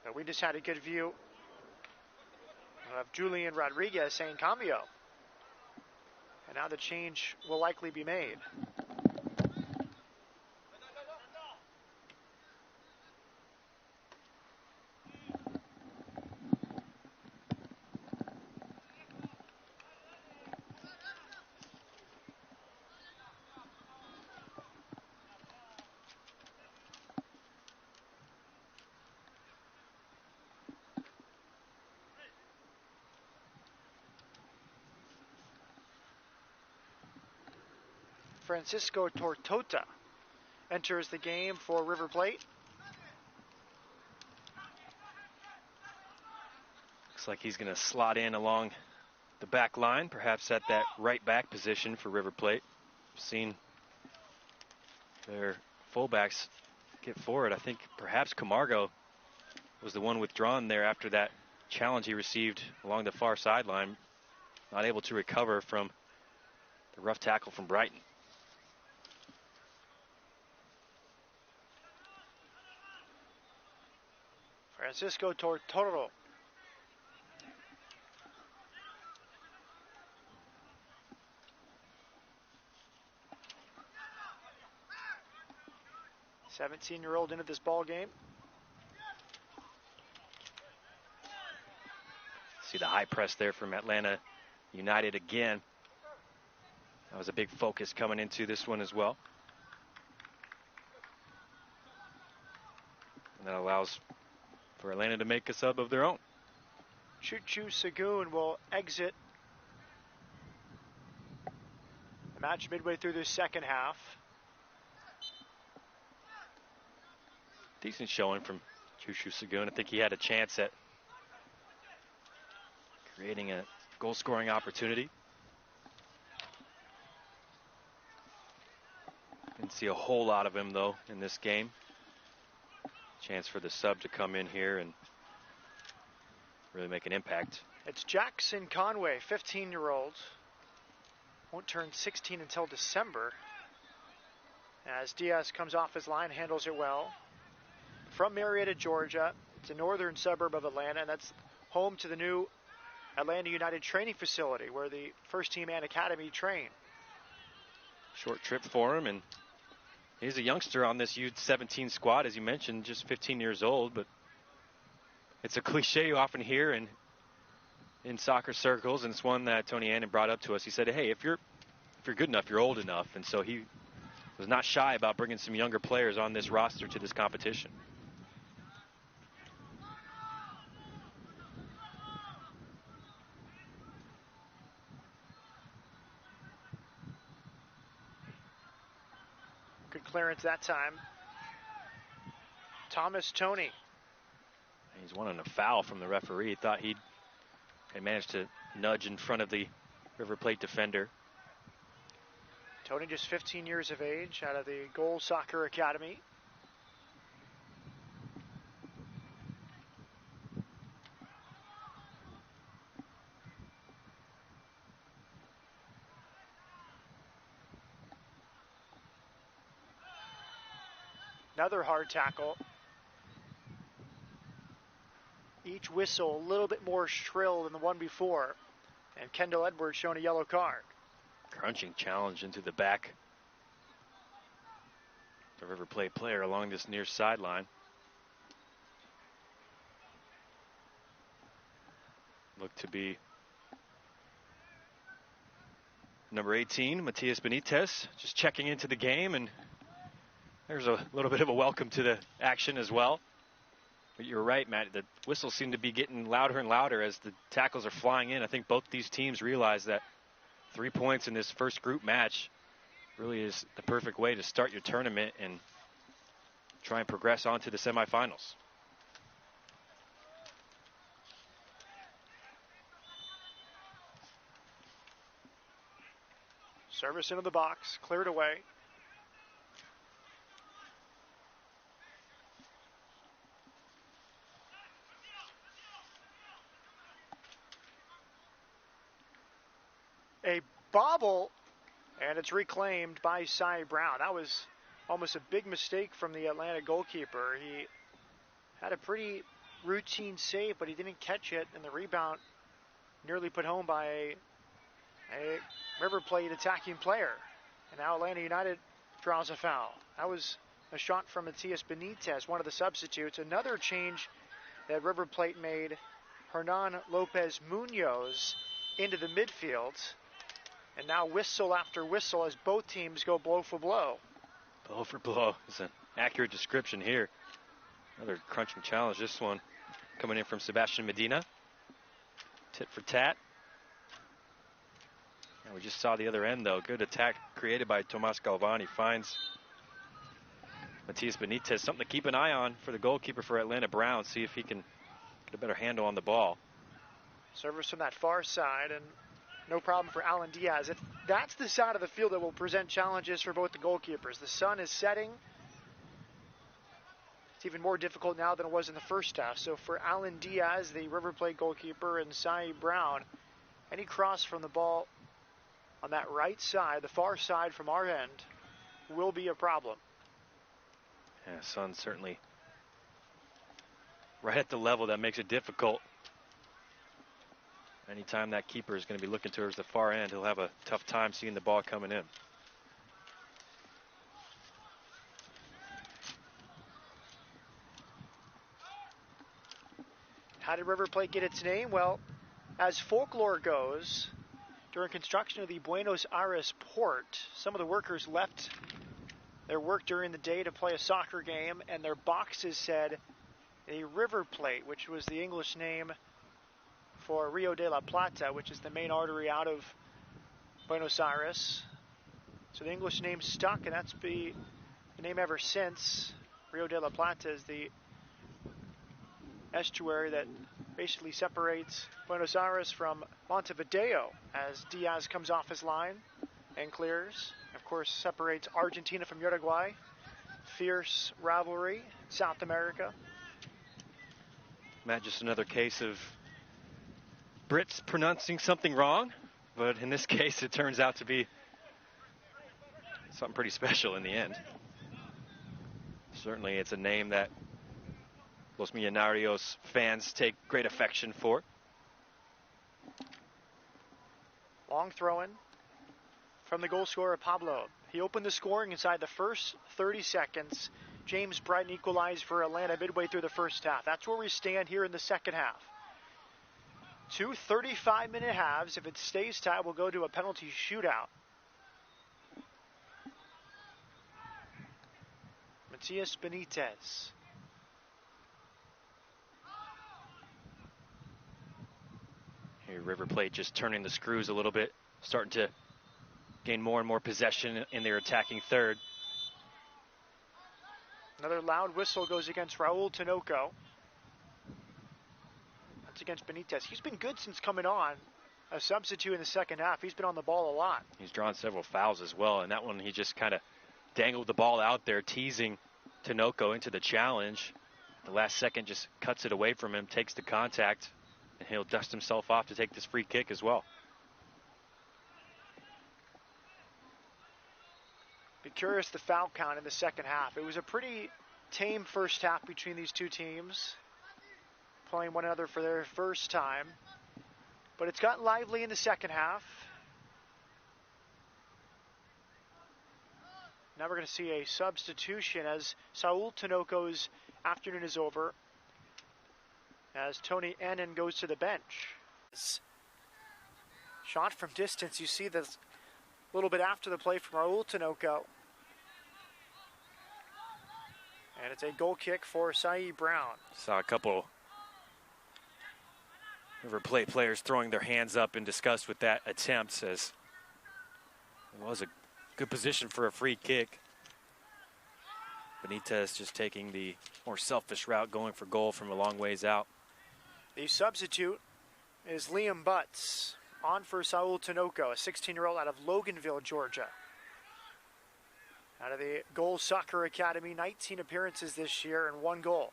D: But we just had a good view of Julian Rodriguez saying cambio. And now the change will likely be made. Francisco Tortota enters the game for River Plate.
A: Looks like he's going to slot in along the back line, perhaps at that right back position for River Plate. Seen their fullbacks get forward. I think perhaps Camargo was the one withdrawn there after that challenge he received along the far sideline. Not able to recover from the rough tackle from Brighton.
D: Francisco Tortoro. "17-year-old into this ball game."
A: See the high press there from Atlanta United again. That was a big focus coming into this one as well. And that allows for Atlanta to make a sub of their own.
D: Chuchu Sagoon will exit the match midway through the second half.
A: Decent showing from Chuchu Sagoon. I think he had a chance at creating a goal-scoring opportunity. Didn't see a whole lot of him, though, in this game. Chance for the sub to come in here and really make an impact.
D: It's Jackson Conway, 15-year-old. Won't turn 16 until December. As Diaz comes off his line, handles it well. From Marietta, Georgia. It's a northern suburb of Atlanta, and that's home to the new Atlanta United training facility where the first team and academy train.
A: Short trip for him, and he's a youngster on this U17 squad, as you mentioned, just 15 years old, but it's a cliche you often hear in soccer circles, and it's one that Tony Annan brought up to us. He said, hey, if you're good enough, you're old enough, and so he was not shy about bringing some younger players on this roster to this competition.
D: Good clearance that time. Thomas Toney.
A: He's wanting a foul from the referee. He thought he managed to nudge in front of the River Plate defender.
D: Toney just 15 years of age, out of the Goal Soccer Academy. Another hard tackle. Each whistle a little bit more shrill than the one before. And Kendall Edwards shown a yellow card.
A: Crunching challenge into the back. The River Plate player along this near sideline. Looked to be number 18, Matias Benitez, just checking into the game, and there's a little bit of a welcome to the action as well. But you're right, Matt, the whistles seem to be getting louder and louder as the tackles are flying in. I think both these teams realize that 3 points in this first group match really is the perfect way to start your tournament and try and progress on to the semifinals.
D: Service into the box, cleared away. A bobble, and it's reclaimed by Cy Brown. That was almost a big mistake from the Atlanta goalkeeper. He had a pretty routine save, but he didn't catch it, and the rebound nearly put home by a River Plate attacking player. And now Atlanta United draws a foul. That was a shot from Matias Benitez, one of the substitutes. Another change that River Plate made, Hernan Lopez Munoz into the midfield. And now whistle after whistle as both teams go blow for blow.
A: Blow for blow is an accurate description here. Another crunching challenge. This one coming in from Sebastian Medina. Tit for tat. And we just saw the other end, though. Good attack created by Tomas Galvani. Finds Matias Benitez. Something to keep an eye on for the goalkeeper for Atlanta Brown. See if he can get a better handle on the ball.
D: Service from that far side, and no problem for Alan Diaz. That's the side of the field that will present challenges for both the goalkeepers. The sun is setting. It's even more difficult now than it was in the first half. So for Alan Diaz, the River Plate goalkeeper, and Cy Brown, any cross from the ball on that right side, the far side from our end, will be a problem.
A: Yeah, sun certainly right at the level that makes it difficult. Anytime that keeper is going to be looking towards the far end, he'll have a tough time seeing the ball coming in.
D: How did River Plate get its name? Well, as folklore goes, during construction of the Buenos Aires port, some of the workers left their work during the day to play a soccer game, and their boxes said a River Plate, which was the English name for Rio de la Plata, which is the main artery out of Buenos Aires. So the English name stuck, and that's been the name ever since. Rio de la Plata is the estuary that basically separates Buenos Aires from Montevideo as Diaz comes off his line and clears. Of course, separates Argentina from Uruguay. Fierce rivalry, South America.
A: Matt, just another case of Brits pronouncing something wrong, but in this case it turns out to be something pretty special in the end. Certainly it's a name that Los Millonarios fans take great affection for.
D: Long throw-in from the goal scorer, Pablo. He opened the scoring inside the first 30 seconds. James Brighton equalized for Atlanta midway through the first half. That's where we stand here in the second half. 2 35-minute halves. If it stays tight, we'll go to a penalty shootout. Matias Benitez.
A: Here, River Plate just turning the screws a little bit, starting to gain more and more possession in their attacking third.
D: Another loud whistle goes against Raul Tinoco. That's against Benitez. He's been good since coming on. A substitute in the second half. He's been on the ball a lot.
A: He's drawn several fouls as well, and that one he just kind of dangled the ball out there, teasing Tinoco into the challenge. The last second just cuts it away from him, takes the contact, and he'll dust himself off to take this free kick as well.
D: Be curious the foul count in the second half. It was a pretty tame first half between these two teams, playing one another for their first time. But it's gotten lively in the second half. Now we're going to see a substitution as Saul Tinoco's afternoon is over, as Tony Ennin goes to the bench. Shot from distance, you see this a little bit after the play from Raul Tinoco. And it's a goal kick for Cy Brown.
A: Saw a couple River Plate players throwing their hands up in disgust with that attempt, as it was a good position for a free kick. Benitez just taking the more selfish route, going for goal from a long ways out.
D: The substitute is Liam Butts, on for Saul Tinoco, a 16-year-old out of Loganville, Georgia. Out of the Goal Soccer Academy, 19 appearances this year and 1 goal.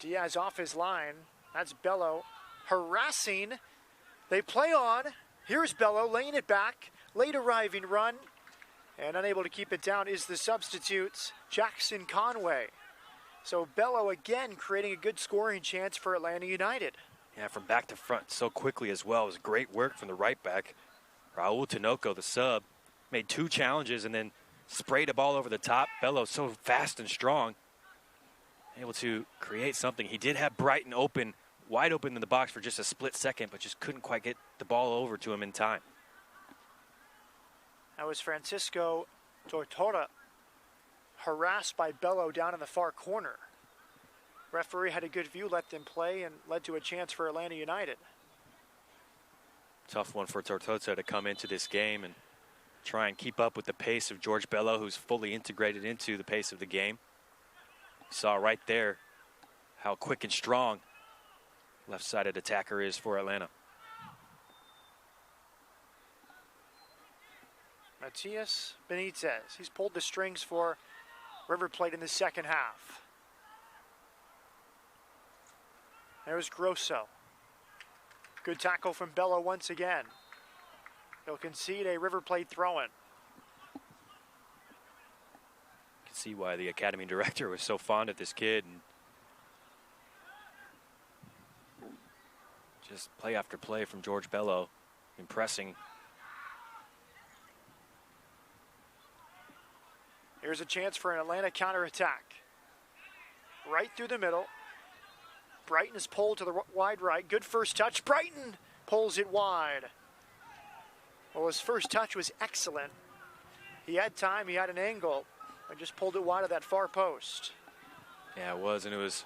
D: Diaz off his line. That's Bello harassing. They play on. Here's Bello laying it back. Late arriving run. And unable to keep it down is the substitute, Jackson Conway. So Bello again creating a good scoring chance for Atlanta United.
A: Yeah, from back to front so quickly as well. It was great work from the right back. Raul Tinoco, the sub, made 2 challenges and then sprayed a ball over the top. Bello so fast and strong, able to create something. He did have Brighton open, wide open in the box for just a split second, but just couldn't quite get the ball over to him in time.
D: That was Francisco Tortora harassed by Bello down in the far corner. Referee had a good view, let them play, and led to a chance for Atlanta United.
A: Tough one for Tortosa to come into this game and try and keep up with the pace of George Bello, who's fully integrated into the pace of the game. You saw right there how quick and strong left-sided attacker is for Atlanta.
D: Matias Benitez, he's pulled the strings for River Plate in the second half. There's Grosso. Good tackle from Bello once again. He'll concede a River Plate throw-in.
A: You can see why the academy director was so fond of this kid. And just play after play from George Bello, impressing.
D: Here's a chance for an Atlanta counterattack. Right through the middle. Brighton is pulled to the wide right. Good first touch. Brighton pulls it wide. Well, his first touch was excellent. He had time, he had an angle, and just pulled it wide of that far post.
A: Yeah, it was, and it was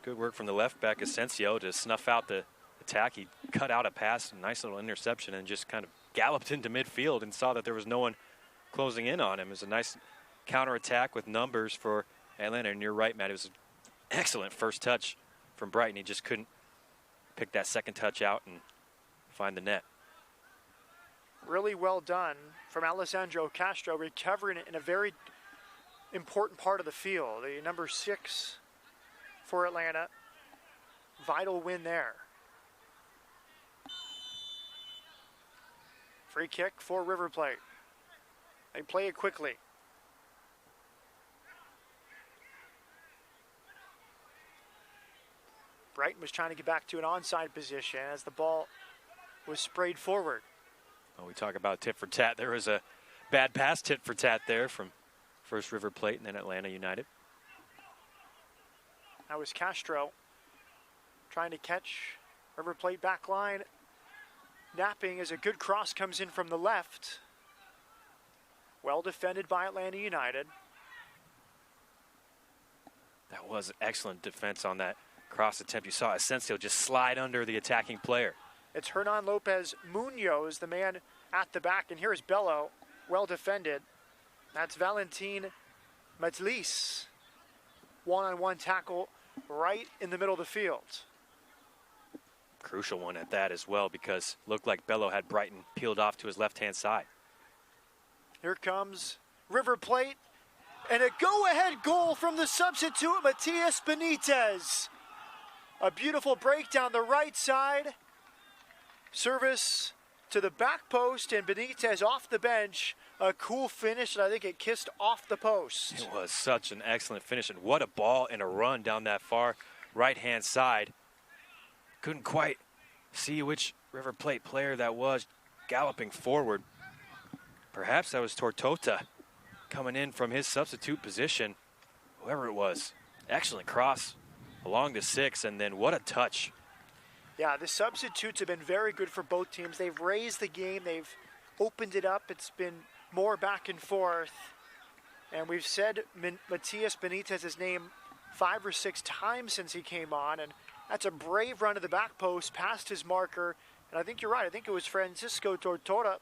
A: good work from the left back, Asensio, to snuff out the attack. He cut out a pass, a nice little interception, and just kind of galloped into midfield and saw that there was no one closing in on him. It was a nice counterattack with numbers for Atlanta. And you're right, Matt, it was an excellent first touch from Brighton. He just couldn't pick that second touch out and find the net.
D: Really well done from Alessandro Castro, recovering it in a very important part of the field. The number 6 for Atlanta. Vital win there. Free kick for River Plate. They play it quickly. Brighton was trying to get back to an onside position as the ball was sprayed forward.
A: Well, we talk about tit for tat. There was a bad pass tit for tat there from first River Plate and then Atlanta United.
D: That was Castro trying to catch River Plate back line. Napping as a good cross comes in from the left. Well defended by Atlanta United.
A: That was excellent defense on that cross attempt. You saw Asensio just slide under the attacking player.
D: It's Hernan Lopez Munoz, the man at the back. And here's Bello, well defended. That's Valentin Matlis. One-on-one tackle right in the middle of the field.
A: Crucial one at that as well, because it looked like Bello had Brighton peeled off to his left-hand side.
D: Here comes River Plate, and a go-ahead goal from the substitute, Matias Benitez. A beautiful break down the right side. Service to the back post, and Benitez off the bench. A cool finish, and I think it kissed off the post.
A: It was such an excellent finish, and what a ball and a run down that far right-hand side. Couldn't quite see which River Plate player that was galloping forward. Perhaps that was Tortota coming in from his substitute position. Whoever it was. Excellent cross along the 6, and then what a touch.
D: Yeah, the substitutes have been very good for both teams. They've raised the game. They've opened it up. It's been more back and forth. And we've said Matias Benitez's name 5 or 6 times since he came on. And that's a brave run to the back post, past his marker. And I think you're right. I think it was Francisco Tortora.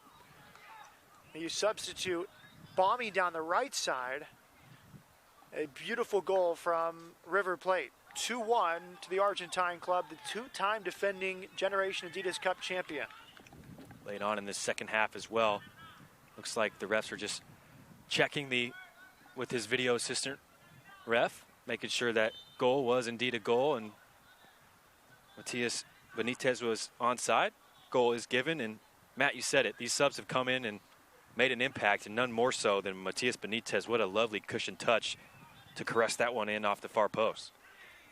D: You substitute bombing down the right side. A beautiful goal from River Plate. 2-1 to the Argentine club, the 2-time defending Generation Adidas Cup champion.
A: Late on in this second half as well. Looks like the refs are just checking with his video assistant ref, making sure that goal was indeed a goal, and Matias Benitez was onside. Goal is given, and Matt, you said it. These subs have come in and made an impact, and none more so than Matias Benitez. What a lovely cushion touch to caress that one in off the far post.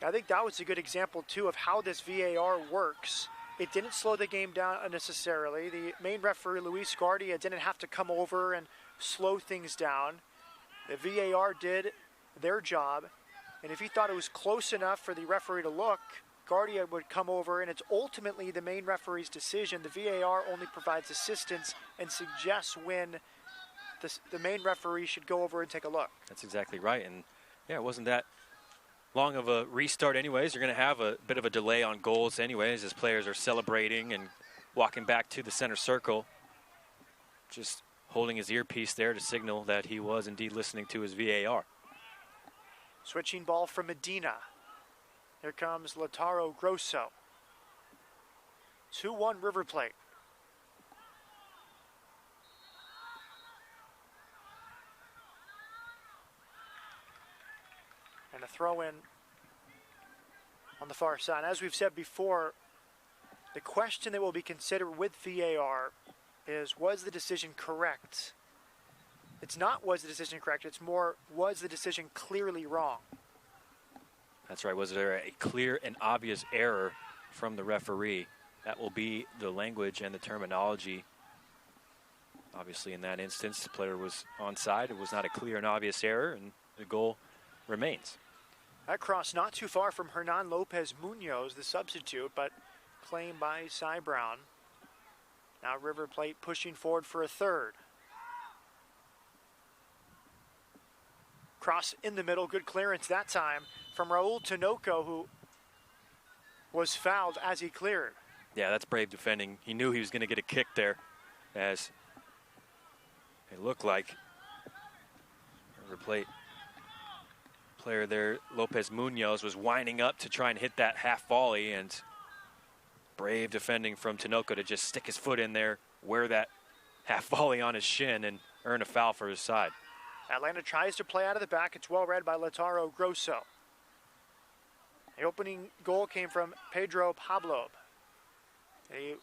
D: I think that was a good example, too, of how this VAR works. It didn't slow the game down unnecessarily. The main referee, Luis Guardia, didn't have to come over and slow things down. The VAR did their job, and if he thought it was close enough for the referee to look, Guardia would come over, and it's ultimately the main referee's decision. The VAR only provides assistance and suggests when the main referee should go over and take a look.
A: That's exactly right. And yeah, it wasn't that long of a restart anyways. You're going to have a bit of a delay on goals anyways as players are celebrating and walking back to the center circle. Just holding his earpiece there to signal that he was indeed listening to his VAR.
D: Switching ball from Medina. Here comes Lautaro Grosso. 2-1 River Plate. And a throw in on the far side. As we've said before, the question that will be considered with VAR is, was the decision correct? It's not was the decision correct, it's more, was the decision clearly wrong?
A: That's right. Was there a clear and obvious error from the referee? That will be the language and the terminology. Obviously, in that instance, the player was onside. It was not a clear and obvious error, and the goal remains.
D: That cross not too far from Hernan Lopez Munoz, the substitute, but claimed by Cy Brown. Now River Plate pushing forward for a third. Cross in the middle, good clearance that time from Raul Tinoco, who was fouled as he cleared.
A: Yeah, that's brave defending. He knew he was going to get a kick there, as it looked like River Plate player there, Lopez Munoz, was winding up to try and hit that half volley, and brave defending from Tinoco to just stick his foot in there, wear that half volley on his shin, and earn a foul for his side.
D: Atlanta tries to play out of the back. It's well read by Lautaro Grosso. The opening goal came from Pedro Pablo, a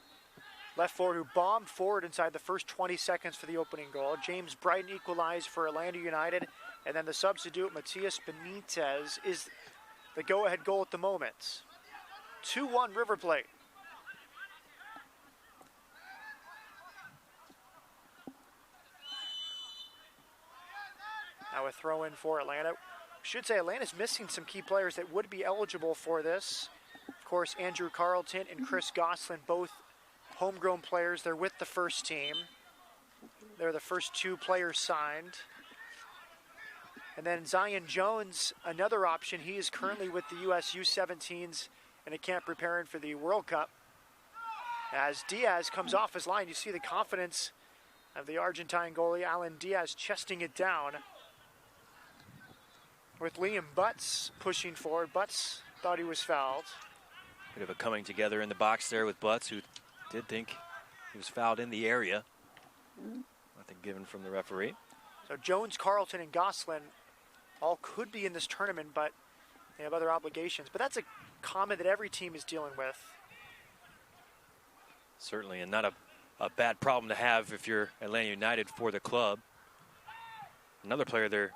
D: left forward who bombed forward inside the first 20 seconds for the opening goal. James Brighton equalized for Atlanta United, and then the substitute Matias Benitez is the go-ahead goal at the moment. 2-1 River Plate. Now a throw in for Atlanta. Should say Atlanta's missing some key players that would be eligible for this. Of course, Andrew Carlton and Chris Goslin, both homegrown players. They're with the first team. They're the first two players signed. And then Zion Jones, another option. He is currently with the U.S. U-17s in a camp preparing for the World Cup. As Diaz comes off his line, you see the confidence of the Argentine goalie, Alan Diaz, chesting it down. With Liam Butts pushing forward. Butts thought he was fouled.
A: Bit of a coming together in the box there with Butts, who did think he was fouled in the area. Nothing given from the referee.
D: So Jones, Carlton, and Goslin all could be in this tournament, but they have other obligations. But that's a comment that every team is dealing with.
A: Certainly, and not a bad problem to have if you're Atlanta United for the club. Another player there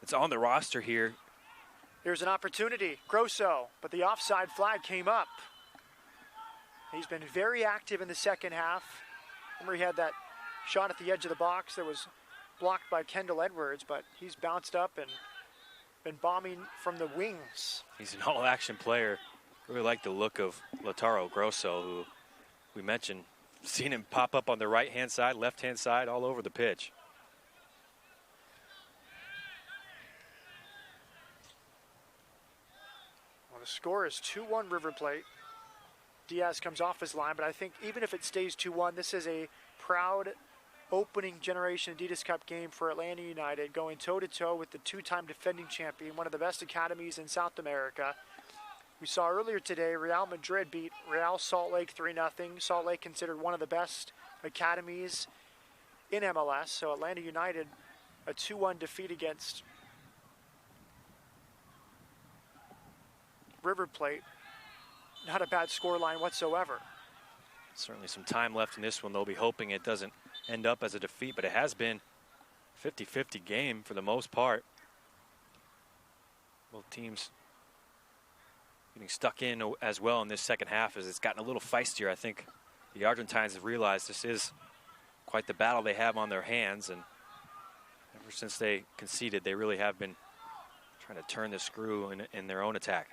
A: that's on the roster here.
D: Here's an opportunity, Grosso, but the offside flag came up. He's been very active in the second half. Remember, he had that shot at the edge of the box that was blocked by Kendall Edwards, but he's bounced up and been bombing from the wings.
A: He's an all-action player. Really like the look of Lautaro Grosso, who we mentioned, seen him pop up on the right-hand side, left-hand side, all over the pitch.
D: Well, the score is 2-1 River Plate. Diaz comes off his line, but I think even if it stays 2-1, this is a proud opening generation Adidas Cup game for Atlanta United, going toe-to-toe with the two-time defending champion, one of the best academies in South America. We saw earlier today Real Madrid beat Real Salt Lake 3-0. Salt Lake considered one of the best academies in MLS, so Atlanta United a 2-1 defeat against River Plate. Not a bad scoreline whatsoever.
A: Certainly some time left in this one. They'll be hoping it doesn't end up as a defeat, but it has been a 50-50 game for the most part. Both teams getting stuck in as well in this second half as it's gotten a little feistier. I think the Argentines have realized this is quite the battle they have on their hands, and ever since they conceded, they really have been trying to turn the screw in their own attack.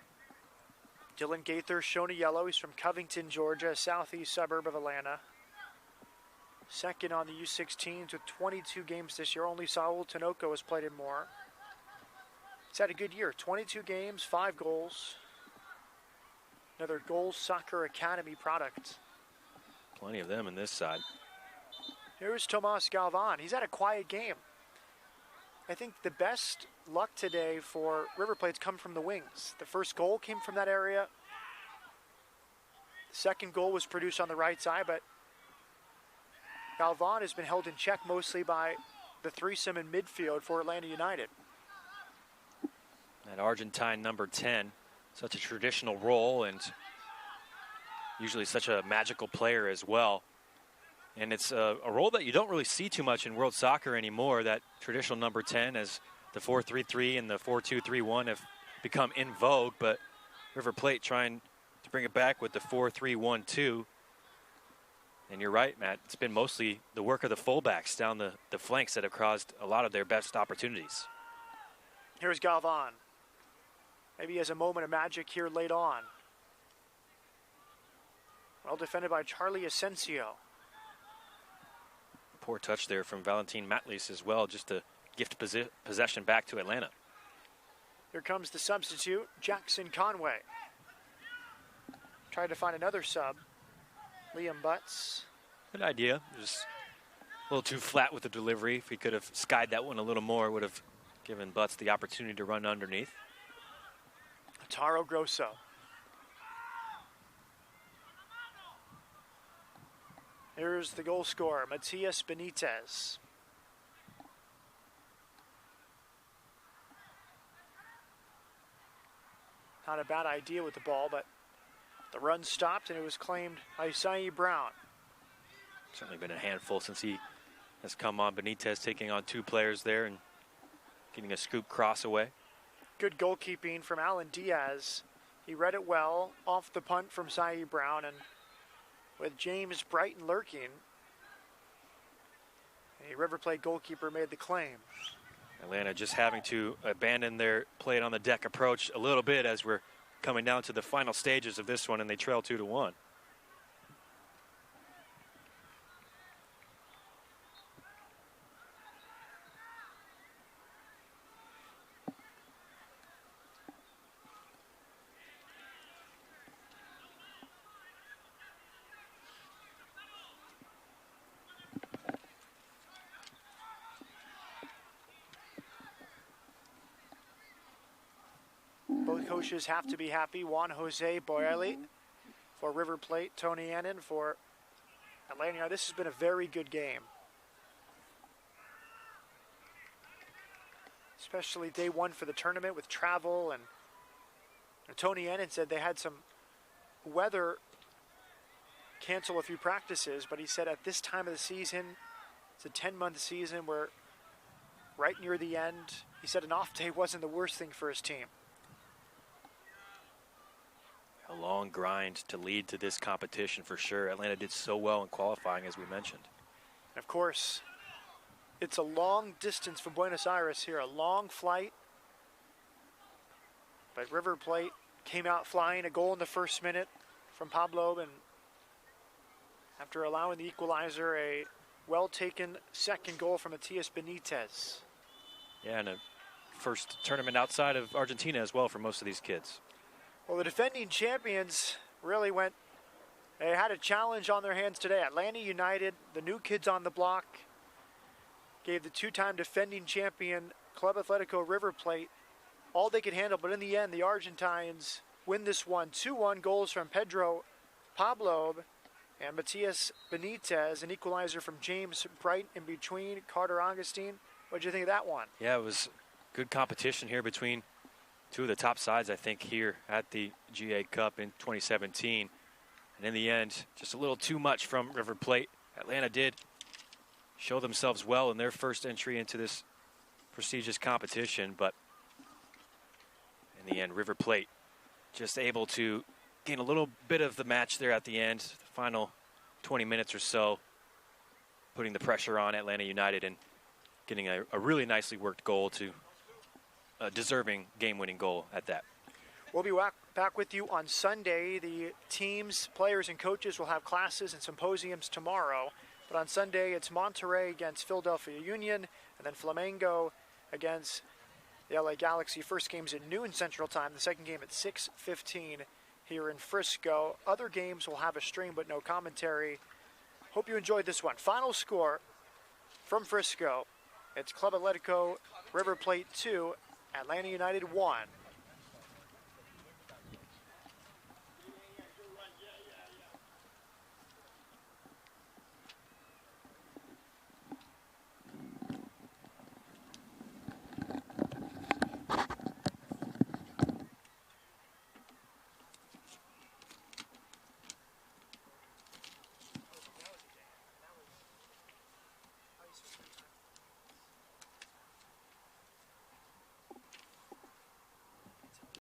D: Dylan Gaither shown a yellow. He's from Covington, Georgia, a southeast suburb of Atlanta. Second on the U16s with 22 games this year. Only Saul Tinoco has played in more. He's had a good year. 22 games, 5 goals. Another Goals Soccer Academy product.
A: Plenty of them in this side.
D: Here's Tomas Galvan. He's had a quiet game. I think the best luck today for River Plate's come from the wings. The first goal came from that area. The second goal was produced on the right side, but Galvan has been held in check mostly by the threesome in midfield for Atlanta United.
A: That Argentine number 10, such a traditional role and usually such a magical player as well. And it's a role that you don't really see too much in world soccer anymore, that traditional number 10, as the 4-3-3 and the 4-2-3-1 have become in vogue, but River Plate trying to bring it back with the 4-3-1-2. And you're right, Matt, it's been mostly the work of the fullbacks down the flanks that have caused a lot of their best opportunities.
D: Here's Galvan. Maybe he has a moment of magic here late on. Well defended by Charlie Asensio.
A: Poor touch there from Valentin Matlis as well, just to gift possession back to Atlanta.
D: Here comes the substitute, Jackson Conway. Tried to find another sub, Liam Butts.
A: Good idea. Just a little too flat with the delivery. If he could have skied that one a little more, would have given Butts the opportunity to run underneath.
D: Taro Grosso. Here's the goal scorer, Matias Benitez. Not a bad idea with the ball, but the run stopped and it was claimed by Isai Brown.
A: Certainly been a handful since he has come on. Benitez taking on 2 players there and getting a scoop cross away.
D: Good goalkeeping from Alan Diaz. He read it well off the punt from Isai Brown, and with James Brighton lurking, a River Plate goalkeeper made the claim.
A: Atlanta just having to abandon their play it on the deck approach a little bit as we're coming down to the final stages of this one, and they trail 2-1.
D: Both coaches have to be happy. Juan Jose Boyeli for River Plate, Tony Annan for Atlanta. This has been a very good game. Especially day one for the tournament with travel, and Tony Annan said they had some weather cancel a few practices, but he said at this time of the season, it's a 10-month season, where right near the end, he said an off day wasn't the worst thing for his team.
A: A long grind to lead to this competition for sure. Atlanta did so well in qualifying, as we mentioned.
D: And of course, it's a long distance from Buenos Aires here, a long flight. But River Plate came out flying, a goal in the first minute from Pablo, and after allowing the equalizer, a well-taken second goal from Matias Benitez.
A: Yeah, and a first tournament outside of Argentina as well for most of these kids.
D: Well, the defending champions really they had a challenge on their hands today. Atlanta United, the new kids on the block, gave the 2-time defending champion Club Atletico River Plate all they could handle, but in the end, the Argentines win this one. 2-1 goals from Pedro Pablo and Matias Benitez, an equalizer from James Bright in between Carter Augustine. What did you think of that one?
A: Yeah, it was good competition here between 2 of the top sides, I think, here at the GA Cup in 2017. And in the end, just a little too much from River Plate. Atlanta did show themselves well in their first entry into this prestigious competition, but in the end, River Plate just able to gain a little bit of the match there at the end, the final 20 minutes or so, putting the pressure on Atlanta United and getting a really nicely worked goal to a deserving game-winning goal at that.
D: We'll be back with you on Sunday. The teams, players, and coaches will have classes and symposiums tomorrow. But on Sunday, it's Monterrey against Philadelphia Union, and then Flamengo against the LA Galaxy. First game's at noon Central Time, the second game at 6:15 here in Frisco. Other games will have a stream but no commentary. Hope you enjoyed this one. Final score from Frisco. It's Club Atletico River Plate 2, Atlanta United 1.